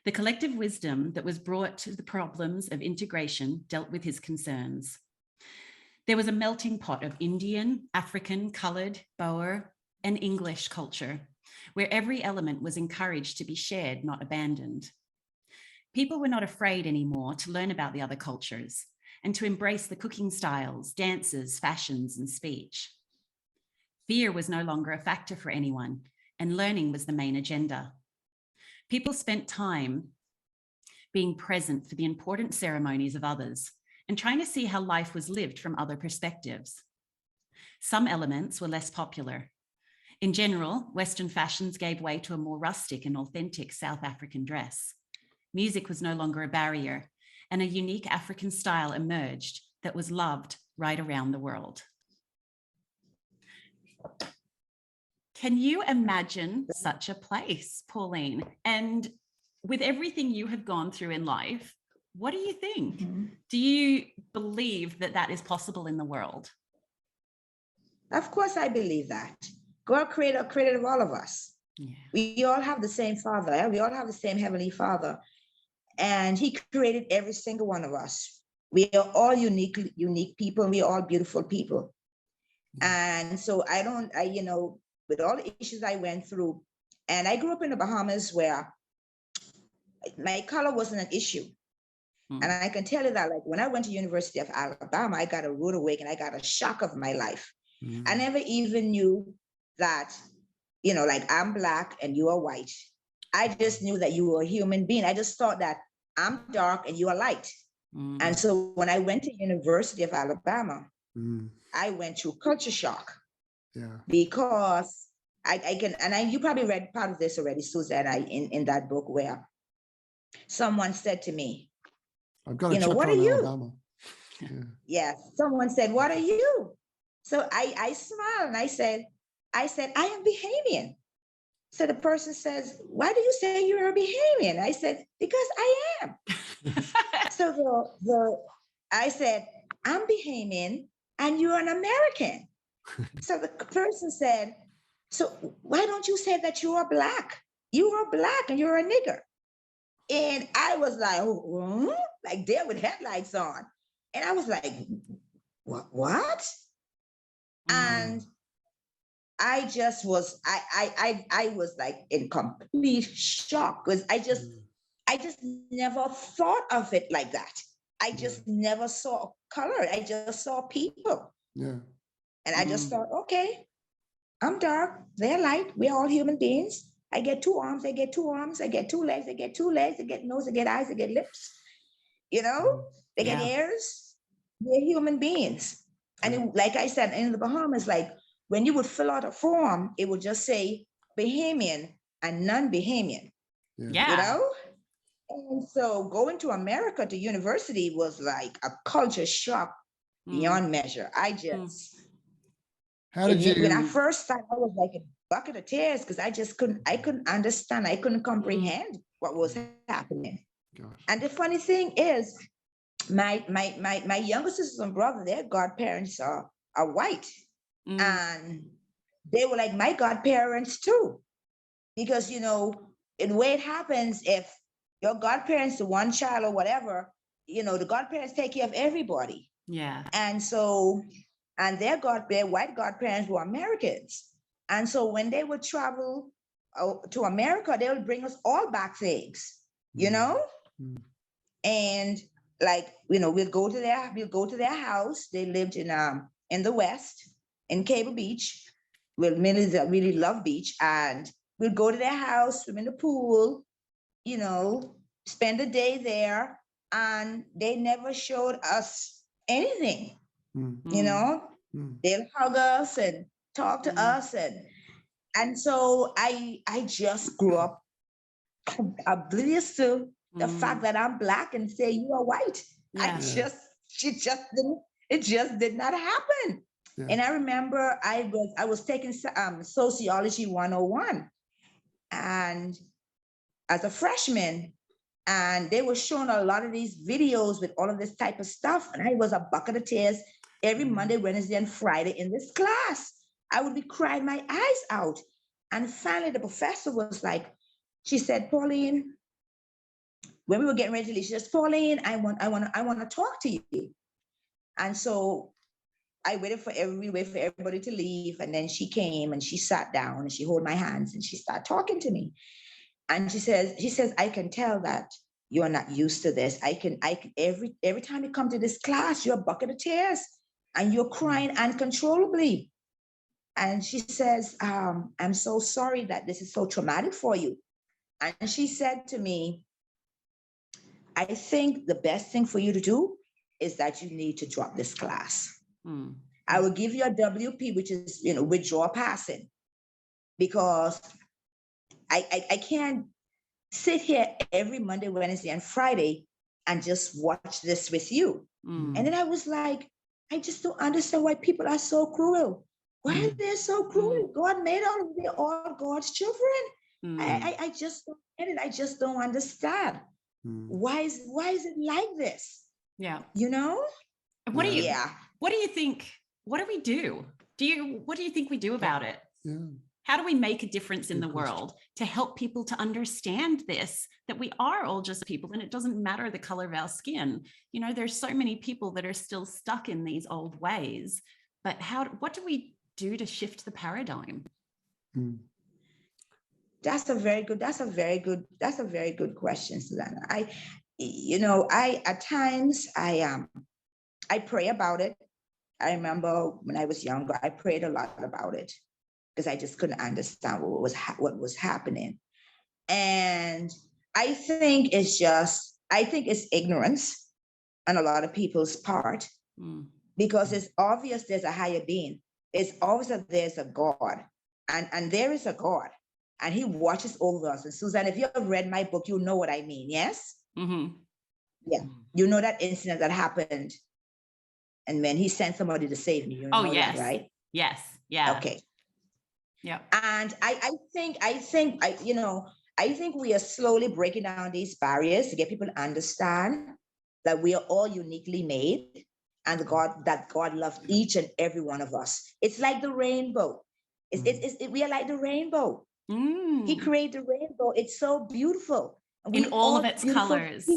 The collective wisdom that was brought to the problems of integration dealt with his concerns. There was a melting pot of Indian, African, colored, Boer, and English culture, where every element was encouraged to be shared, not abandoned. People were not afraid anymore to learn about the other cultures and to embrace the cooking styles, dances, fashions, and speech. Fear was no longer a factor for anyone, and learning was the main agenda. People spent time being present for the important ceremonies of others and trying to see how life was lived from other perspectives. Some elements were less popular. In general, Western fashions gave way to a more rustic and authentic South African dress. Music was no longer a barrier, and a unique African style emerged that was loved right around the world. Can you imagine such a place, Pauline? And with everything you have gone through in life, what do you think? Do you believe that that is possible in the world? Of course, I believe that. God created all of us. Yeah. We all have the same Father. We all have the same Heavenly Father. And He created every single one of us. We are all unique people, and we are all beautiful people. And so with all the issues I went through, and I grew up in the Bahamas where my color wasn't an issue. And I can tell you that, like, when I went to University of Alabama, I got a rude awakening. I got a shock of my life. I never even knew that, like, I'm Black and you are white. I just knew that you were a human being. I just thought that I'm dark and you are light. And so when I went to University of Alabama, I went through culture shock. Yeah. Because you probably read part of this already, Susanna, in that book, where someone said to me, I've got a check what from are you? Alabama. Yeah. Someone said, what are you? So I smiled and I said, I am Bahamian. So the person says, why do you say you're a Bahamian? I said, because I am. So I said, I'm Bahamian and you're an American. So the person said, so why don't you say that you are Black? You are Black and you're a nigger. And I was like, like there with headlights on. And I was like, what? And I just was, I was like in complete shock, because I just never thought of it like that. I just never saw color. I just saw people. Yeah. And I just thought, okay, I'm dark, they're light, we're all human beings. I get 2 arms, they get 2 arms, I get 2 legs, they get 2 legs, they get nose, they get eyes, they get lips, they get ears. We're human beings. And like I said, in the Bahamas, like when you would fill out a form, it would just say Bahamian and non-Bahamian, Yeah. you know? And so going to America to university was like a culture shock beyond measure. I just, how did you, when I first started, I was like a bucket of tears because I couldn't understand. I couldn't comprehend what was happening. gosh. And the funny thing is, my younger sisters and brother, their godparents are white. And they were like my godparents too. Because, you know, the way it happens, if your godparents, the one child or whatever, you know, the godparents take care of everybody. Yeah. And so, and their white godparents were Americans. And so when they would travel to America, they would bring us all back things, you know? And like, you know, we'll go to their house. They lived in the West, in Cable Beach. We'll really love beach. And we'll go to their house, swim in the pool, you know, spend the day there. And they never showed us anything, you know? They'll hug us and talk to us. And so I just grew up oblivious to the fact that I'm Black and say you are white. Yeah. It just did not happen. Yeah. And I remember I was taking sociology 101 and as a freshman, and they were showing a lot of these videos with all of this type of stuff. And I was a bucket of tears every Monday, Wednesday, and Friday in this class. I would be crying my eyes out. And finally the professor was like, she said, Pauline, when we were getting ready to leave, she says, Pauline, I want to talk to you. And so I waited for everybody to leave. And then she came and she sat down and she held my hands and she started talking to me. And she says, I can tell that you are not used to this. I can every time you come to this class, you're a bucket of tears and you're crying uncontrollably. And she says, I'm so sorry that this is so traumatic for you. And she said to me, I think the best thing for you to do is that you need to drop this class. I will give you a WP, which is, you know, withdraw passing, because I can't sit here every Monday, Wednesday, and Friday and just watch this with you. And then I was like, I just don't understand why people are so cruel. Why are they so cruel? God made all God's children. I just don't get it. I just don't understand. Why is it like this? Yeah. You know? What do you think? What do we do? What do you think we do about it? Yeah. How do we make a difference in the world to help people to understand this, that we are all just people and it doesn't matter the color of our skin? You know, there's so many people that are still stuck in these old ways, but what do we do to shift the paradigm? That's a very good question, Susanna. At times I pray about it. I remember when I was younger, I prayed a lot about it because I just couldn't understand what was happening. And I think it's ignorance on a lot of people's part, because it's obvious there's a higher being. It's obvious that there's a God, and there is a God, and he watches over us. And Susan, if you have read my book, you know what I mean, yes? Yeah, you know that incident that happened, and then he sent somebody to save me. You know yes, that, right? Yes, yeah. Okay. Yeah. And I think we are slowly breaking down these barriers to get people to understand that we are all uniquely made, and that God loves each and every one of us. It's like the rainbow. We are like the rainbow. He created the rainbow. It's so beautiful. In all of its colors.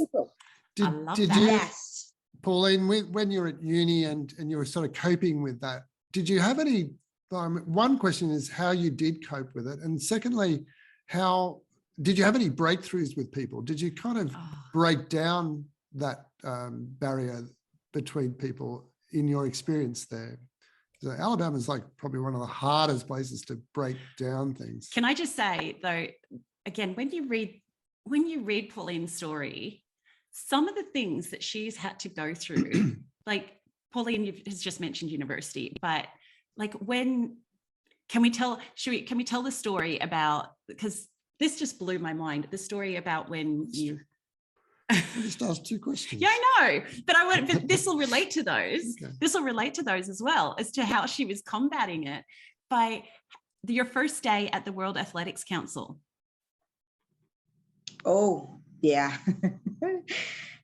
Did you, yes. Pauline, when you were at uni and you were sort of coping with that, did you have any, one question is how you did cope with it. And secondly, did you have any breakthroughs with people? Did you kind of break down that barrier between people in your experience there? So Alabama is like probably one of the hardest places to break down things. Can I just say though, again, when you read Pauline's story, some of the things that she's had to go through, like Pauline has just mentioned university, but like when can we tell the story about, because this just blew my mind, the story about when you just asked 2 questions. Yeah, I know, but this will relate to those. Okay. This will relate to those as well, as to how she was combating it by your first day at the World Athletics Council. Oh, yeah.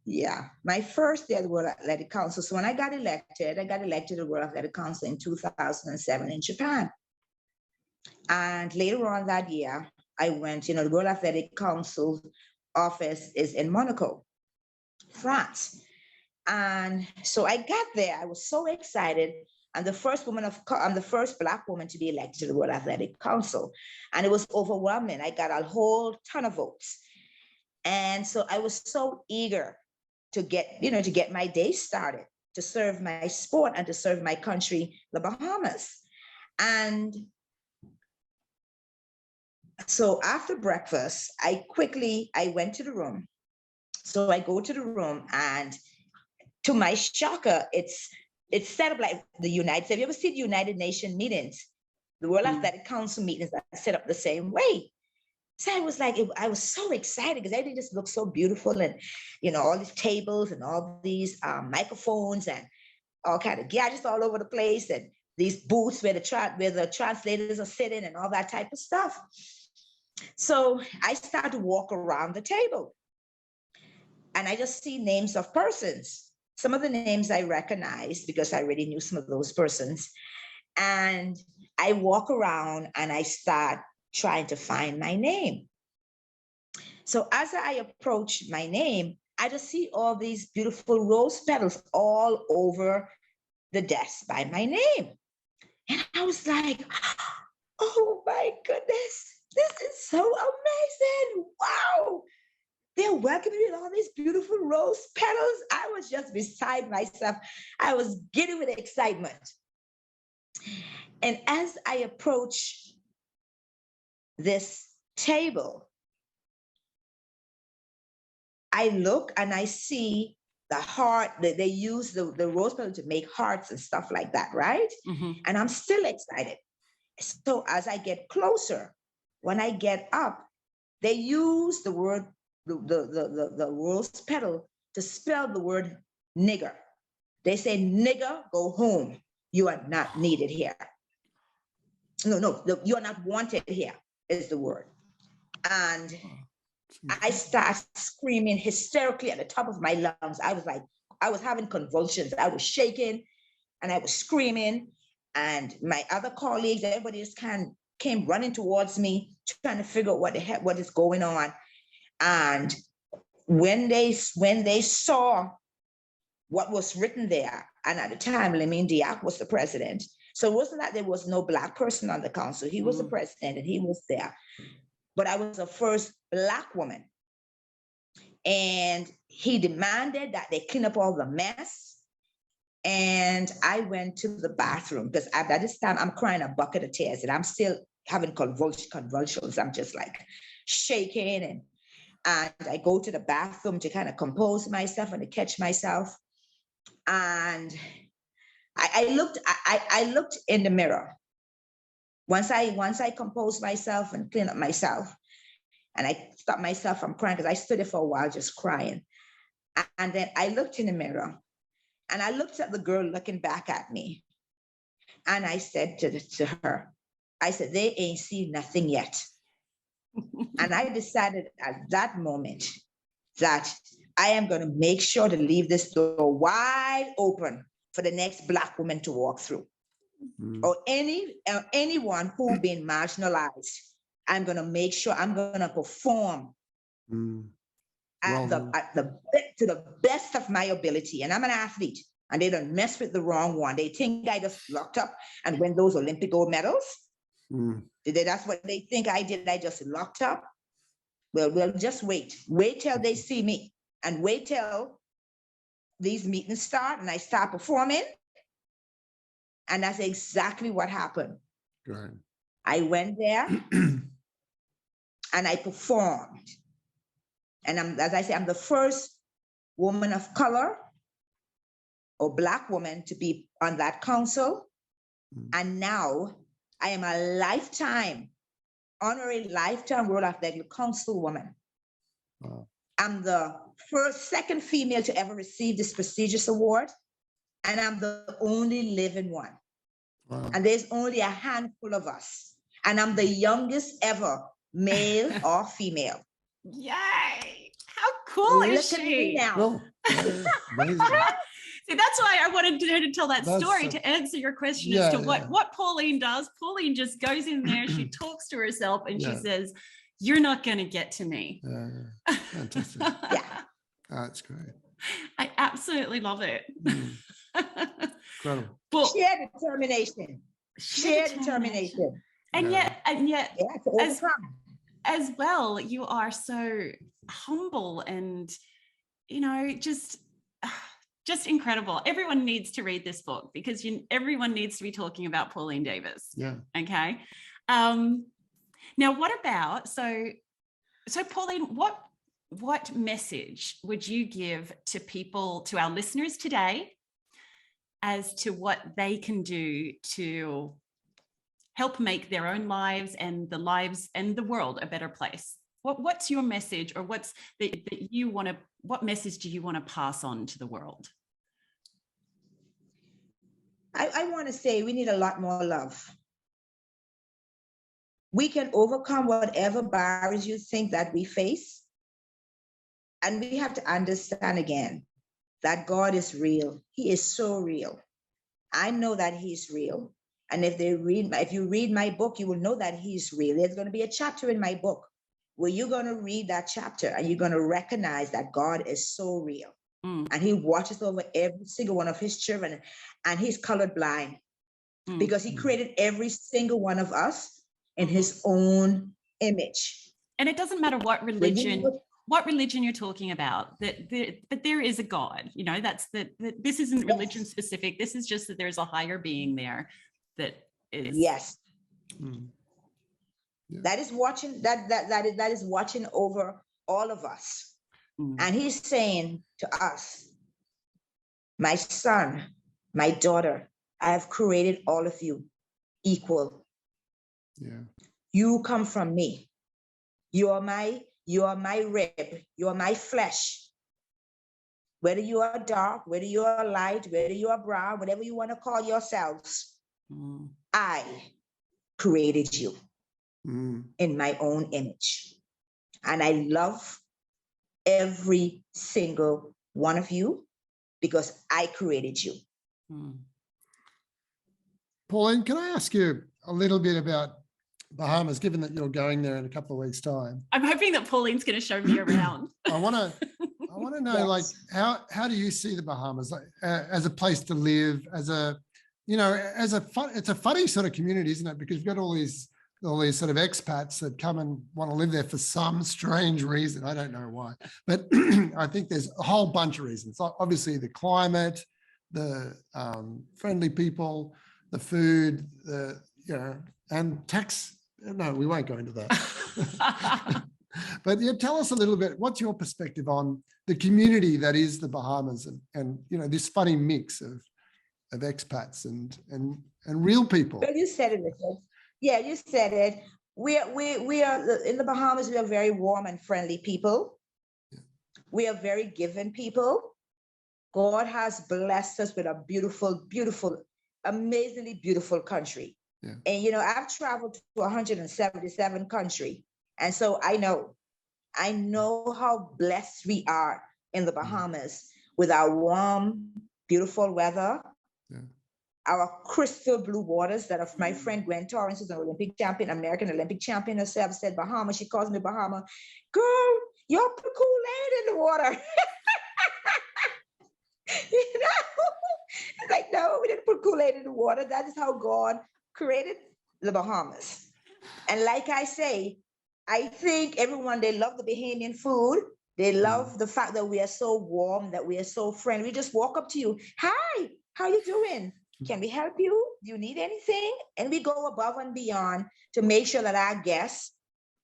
Yeah, my first day at the World Athletic Council. So when I got elected to the World Athletic Council in 2007 in Japan. And later on that year, I went, the World Athletic Council office is in Monaco, France. And so I got there, I was so excited. I'm the first Black woman to be elected to the World Athletic Council. And it was overwhelming. I got a whole ton of votes. And so I was so eager to get my day started, to serve my sport and to serve my country, the Bahamas. And so after breakfast, I went to the room. So I go to the room, and to my shocker, it's set up like the United States. Have you ever seen the United Nations meetings? The World Athletic Council meetings are set up the same way. So I was so excited because everything just looked so beautiful, and all these tables and all these microphones and all kind of gadgets all over the place, and these booths where the translators are sitting and all that type of stuff. So I started to walk around the table, and I just see names of persons. Some of the names I recognized because I already knew some of those persons, and I walk around and I start trying to find my name. So as I approach my name, I just see all these beautiful rose petals all over the desk by my name. And I was like, oh my goodness, this is so amazing. Wow. They're welcoming me with all these beautiful rose petals. I was just beside myself. I was giddy with excitement. And as I approach this table, I look and I see the heart that they use the rose petal to make hearts and stuff like that, right? Mm-hmm. And I'm still excited. So as I get closer, when I get up, they use the word, the rose petal to spell the word nigger. They say, nigger, go home. You are not needed here. No, you are not wanted here is the word. And I start screaming hysterically at the top of my lungs. I was having convulsions. I was shaking and I was screaming. And my other colleagues, everybody just came running towards me, trying to figure out what is going on. And when they saw what was written there, and at the time, Lamine Diak was the president. So it wasn't that there was no Black person on the council. He was the president and he was there. But I was the first Black woman. And he demanded that they clean up all the mess. And I went to the bathroom because at this time I'm crying a bucket of tears and I'm still having convulsions. I'm just like shaking. And I go to the bathroom to kind of compose myself and to catch myself. And I looked in the mirror. Once I composed myself and cleaned up myself, and I stopped myself from crying because I stood there for a while just crying. And then I looked in the mirror and I looked at the girl looking back at me. And I said to her, I said, they ain't seen nothing yet. And I decided at that moment that I am going to make sure to leave this door wide open for the next Black woman to walk through. Or anyone who's been marginalized. I'm going to make sure I'm going to perform to the best of my ability. And I'm an athlete, and they don't mess with the wrong one. They think I just locked up and win those Olympic gold medals. That's what they think I did. I just locked up. Well, we'll just wait. Wait till they see me, and wait till these meetings start and I start performing. And that's exactly what happened. Right. I went there and I performed. And as I say, I'm the first woman of color or Black woman to be on that council. And now I am a honorary lifetime World Athletic Council woman. Wow. I'm the second female to ever receive this prestigious award, and I'm the only living one. Wow. And there's only a handful of us, and I'm the youngest ever, male or female. Yay! How cool is Look at me she? now. Well, yeah, amazing. See, that's why I wanted her to tell that That's story a- to answer your question Yeah, as to yeah. what Pauline does. Pauline just goes in there, she talks to herself, and she Yeah. says, "You're not going to get to me." Yeah, fantastic. Yeah. Oh, that's great. I absolutely love it. Incredible. But Sheer determination. Sheer determination. And Yeah. yet, Yeah, to overcome. as well, you are so humble and, just incredible. Everyone needs to read this book because everyone needs to be talking about Pauline Davis. Yeah. Okay. Now, what about, so Pauline, what message would you give to people, to our listeners today, as to what they can do to help make their own lives and the lives and the world a better place? What's your message, or what message do you want to pass on to the world? I want to say we need a lot more love. We can overcome whatever barriers you think that we face. And we have to understand again that God is real. He is so real. I know that he's real. And if you read my book, you will know that he's real. There's going to be a chapter in my book where you're going to read that chapter and you're going to recognize that God is so real. And he watches over every single one of his children, and he's colorblind because he created every single one of us in his own image. And it doesn't matter what religion you're talking about, but there is a God, this isn't religion specific. This is just that there's a higher being there that is. Yes. Yeah. That is watching over all of us. And he's saying to us, my son, my daughter, I have created all of you equal. Yeah. You come from me. You are my rib. You are my flesh. Whether you are dark, whether you are light, whether you are brown, whatever you want to call yourselves, I created you in my own image. And I love every single one of you because I created you. Pauline, can I ask you a little bit about Bahamas, given that you're going there in a couple of weeks' time? I'm hoping that Pauline's going to show me around. I want to know, Yes. like, how do you see the Bahamas, like, as a place to live, it's a funny sort of community, isn't it? Because you've got all these sort of expats that come and want to live there for some strange reason. I don't know why, but I think there's a whole bunch of reasons. Obviously the climate, the friendly people, the food, and tax. No, we won't go into that. But tell us a little bit, what's your perspective on the community that is the Bahamas and this funny mix of expats and real people? Well, you said it, Richard. Yeah, you said it. We are in the Bahamas. We are very warm and friendly people. We are very giving people. God has blessed us with a beautiful, beautiful, amazingly beautiful country. Yeah. And I've traveled to 177 countries, and so I know how blessed we are in the Bahamas with our warm, beautiful weather. Yeah. Our crystal blue waters that of my friend Gwen Torrance, who's an Olympic champion, American Olympic champion herself, said Bahamas. She calls me Bahama. Girl, y'all put Kool-Aid in the water. It's like, no, we didn't put Kool-Aid in the water. That is how God created the Bahamas. And like I say, I think everyone, they love the Bahamian food. They love the fact that we are so warm, that we are so friendly. We just walk up to you. Hi, how you doing? Can we help you? Do you need anything? And we go above and beyond to make sure that our guests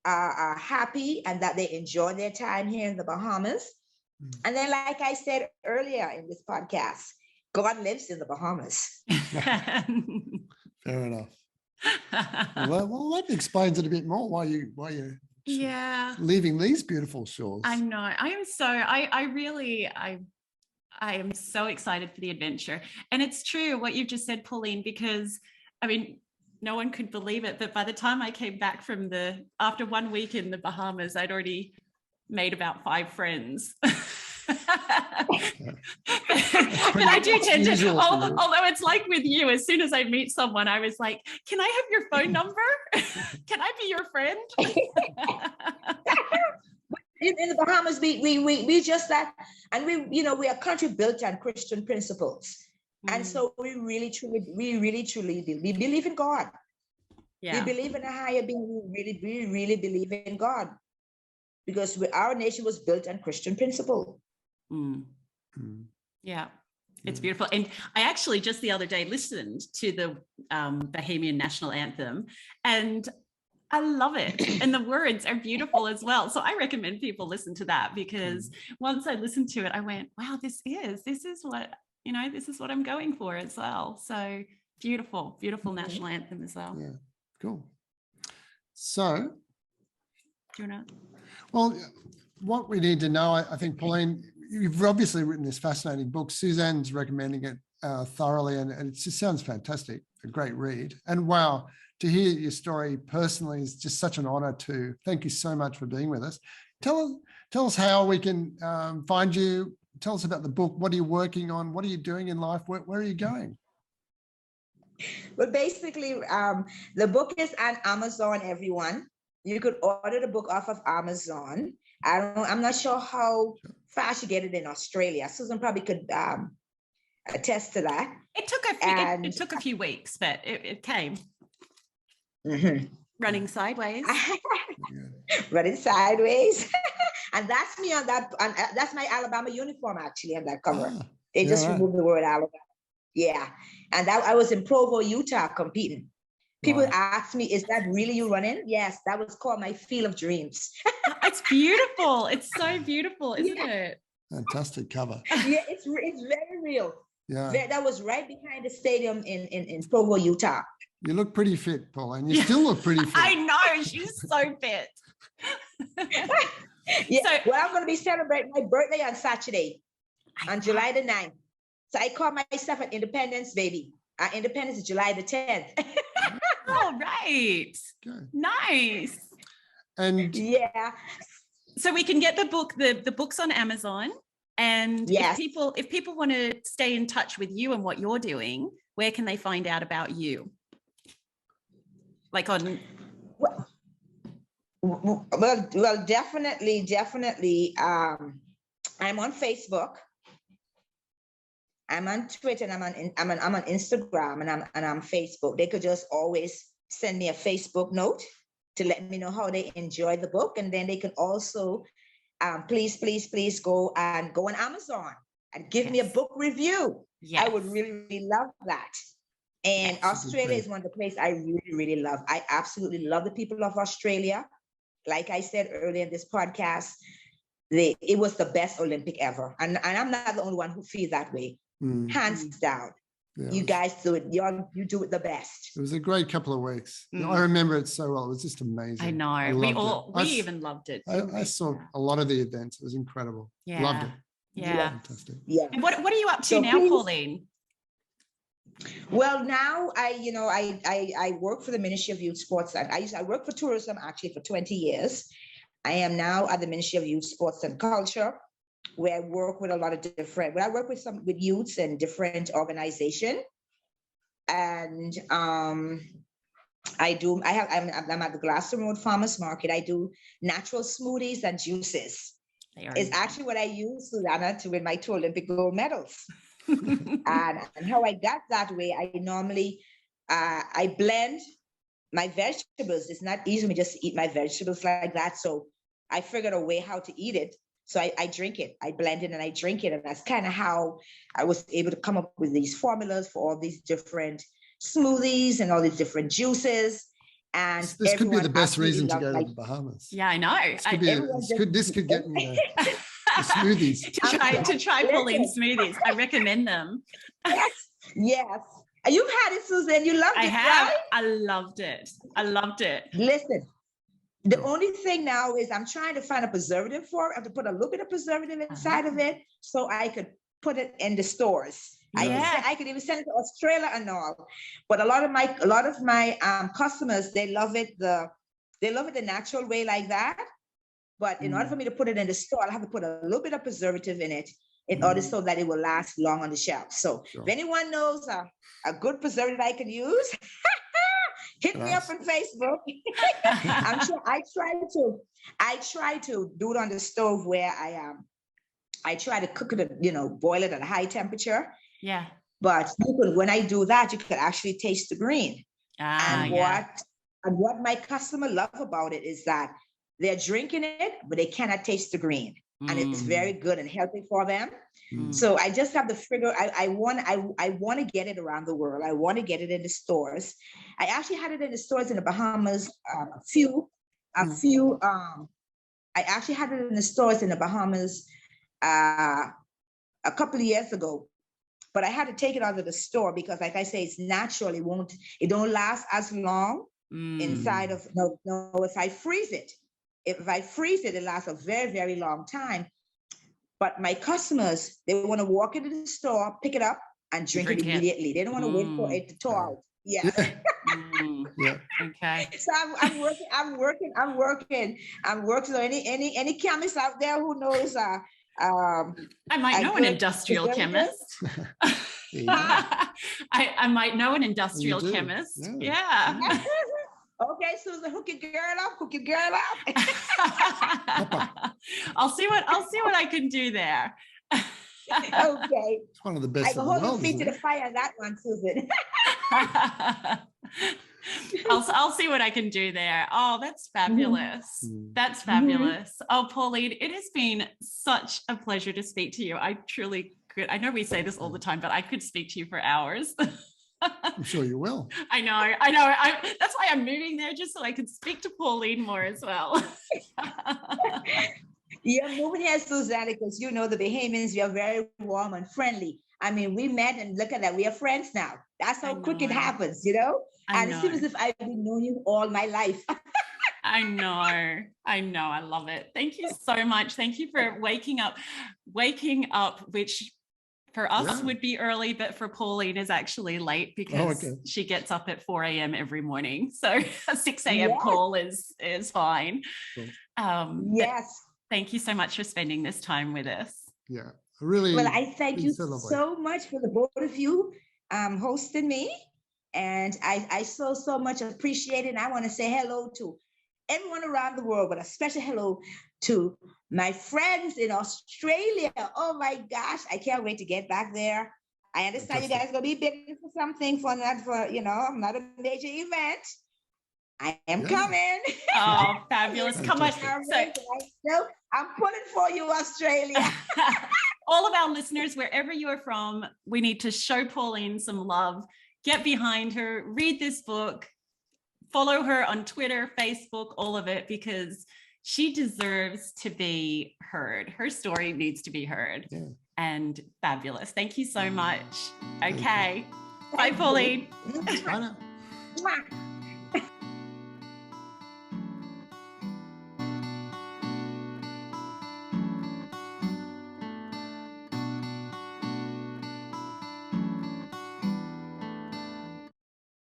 are happy and that they enjoy their time here in the Bahamas. And then, like I said earlier in this podcast, God lives in the Bahamas. Fair enough. Well, that explains it a bit more. Why you leaving these beautiful shores. I know. I am so. I am so excited for the adventure, and it's true what you've just said, Pauline. Because I mean, no one could believe it, but by the time I came back after 1 week in the Bahamas, I'd already made about 5 friends. But I do tend to, although it's like with you, as soon as I meet someone, I was like, can I have your phone number? Can I be your friend? In the Bahamas, we just that, and we are a country built on Christian principles. And so we really truly do. We believe in God. Yeah. We believe in a higher being. We really believe in God, because our nation was built on Christian principle. Yeah, it's beautiful. And I actually just the other day listened to the Bahamian national anthem, and I love it. And the words are beautiful as well. So I recommend people listen to that, because once I listened to it, I went, wow, this is what, this is what I'm going for as well. So beautiful national anthem as well. Yeah, cool. So, do you want to? Well, what we need to know, I think, Pauline, you've obviously written this fascinating book. Suzanne's recommending it thoroughly, and it just sounds fantastic. A great read. And wow, to hear your story personally is just such an honor too. Thank you so much for being with us. Tell us how we can find you. Tell us about the book. What are you working on? What are you doing in life? Where are you going? Well, basically, the book is on Amazon, everyone. You could order the book off of Amazon. I'm not sure how fast you get it in Australia. Susan probably could attest to that. It took a few weeks, but it came. Running sideways. Running sideways. And that's me on that. That's my Alabama uniform actually on that cover. They just removed the word Alabama. Yeah. And I was in Provo, Utah competing. People ask me, is that really you running? Yes, that was called my Field of Dreams. It's beautiful. It's so beautiful, isn't it? Fantastic cover. Yeah, it's very real. Yeah. That was right behind the stadium in Provo, Utah. You look pretty fit, Pauline. You still look pretty fit. I know, she's so fit. Yeah. Well, I'm going to be celebrating my birthday on Saturday, on July the 9th. So I call myself an Independence baby. Our Independence is July the 10th. Oh, right. Okay. Nice. And yeah. So we can get the book, the book's on Amazon. And if people want to stay in touch with you and what you're doing, where can they find out about you? Like on... Well, definitely. I'm on Facebook. I'm on Twitter, and I'm on Instagram, and I'm Facebook. They could just always send me a Facebook note to let me know how they enjoy the book, and then they can also please go on Amazon and give me a book review. Yes. I would really love that. And Australia is one of the places I really love. I absolutely love the people of Australia. Like I said earlier in this podcast, it was the best Olympic ever. And I'm not the only one who feels that way. Hands down. Yeah, you guys do it. You do it the best. It was a great couple of weeks. I remember it so well. It was just amazing. I know. We even loved it. I saw a lot of the events. It was incredible. Yeah. Loved it. Yeah. Fantastic. Yeah. And what are you up to now, Pauline? Well, now I work for the Ministry of Youth, Sports, and I work for tourism actually for 20 years. I am now at the Ministry of Youth, Sports and Culture, where I work with a lot of I work with youths and different organizations. And I'm at the Glaston Road Farmers Market. I do natural smoothies and juices. It's actually what I use, Susanna, to win my 2 Olympic gold medals. and how I got that way, I normally I blend my vegetables. It's not easy for me just to eat my vegetables like that. So I figured a way how to eat it. So I drink it. I blend it and I drink it. And that's kind of how I was able to come up with these formulas for all these different smoothies and all these different juices. And this could be the best reason to go to the Bahamas. Yeah, I know. This could get me there. smoothies. to try Pauline smoothies. I recommend them. Yes. You've had it, Susan. You loved it, I have. right? I loved it. Listen, the only thing now is I'm trying to find a preservative for it. I have to put a little bit of preservative inside of it so I could put it in the stores. I could even send it to Australia and all. But a lot of my customers, they love it the natural way like that. But in order for me to put it in the store, I'll have to put a little bit of preservative in it in order so that it will last long on the shelf. So if anyone knows a good preservative I can use, hit me up on Facebook. I'm sure I try to do it on the stove where I try to cook it, boil it at a high temperature. Yeah. But when I do that, you can actually taste the green. What my customer love about it is that they're drinking it, but they cannot taste the green. And it's very good and healthy for them. So I just have to figure, I want to get it around the world. I want to get it in the stores. I actually had it in the stores in the Bahamas, I actually had it in the stores in the Bahamas a couple of years ago, but I had to take it out of the store because, like I say, it's natural. It don't last as long inside of, if I freeze it. If I freeze it, it lasts a very, very long time. But my customers, they want to walk into the store, pick it up, and drink it immediately. They don't want to wait for it to thaw out. Yeah. Okay. So I'm working. So any chemists out there who knows? I might know an industrial chemist. I might know an industrial chemist. Yeah. Okay, Susan, hook your girl up. I'll see what I can do there. Okay. It's one of the best. I can hold your feet to the fire on that one, Susan. I'll see what I can do there. Oh, that's fabulous. That's fabulous. Oh, Pauline, it has been such a pleasure to speak to you. I truly could. I know we say this all the time, but I could speak to you for hours. I'm sure you will. I know. That's why I'm moving there, just so I can speak to Pauline more as well. You're moving here, Susanna, because the Bahamians, we are very warm and friendly. I mean, we met and look at that. We are friends now. That's how quick it happens, And it seems as if I've been knowing you all my life. I know. I love it. Thank you so much. Thank you for waking up, which for us would be early, but for Pauline is actually late because she gets up at 4 a.m. every morning. So a 6 a.m. call is fine. Yes. Thank you so much for spending this time with us. Yeah, I thank you so much for the both of you hosting me. And I so much appreciate it. And I want to say hello to everyone around the world, but a special hello to my friends in Australia. Oh my gosh, I can't wait to get back there. I understand you guys are gonna be bidding for something not a major event. I am coming. Oh, fabulous. Come on. I'm pulling for you, Australia. All of our listeners, wherever you are from, we need to show Pauline some love. Get behind her, read this book, follow her on Twitter, Facebook, all of it, because she deserves to be heard. Her story needs to be heard. Yeah. And fabulous. Thank you so much. Okay. Bye, Pauline. Bye now.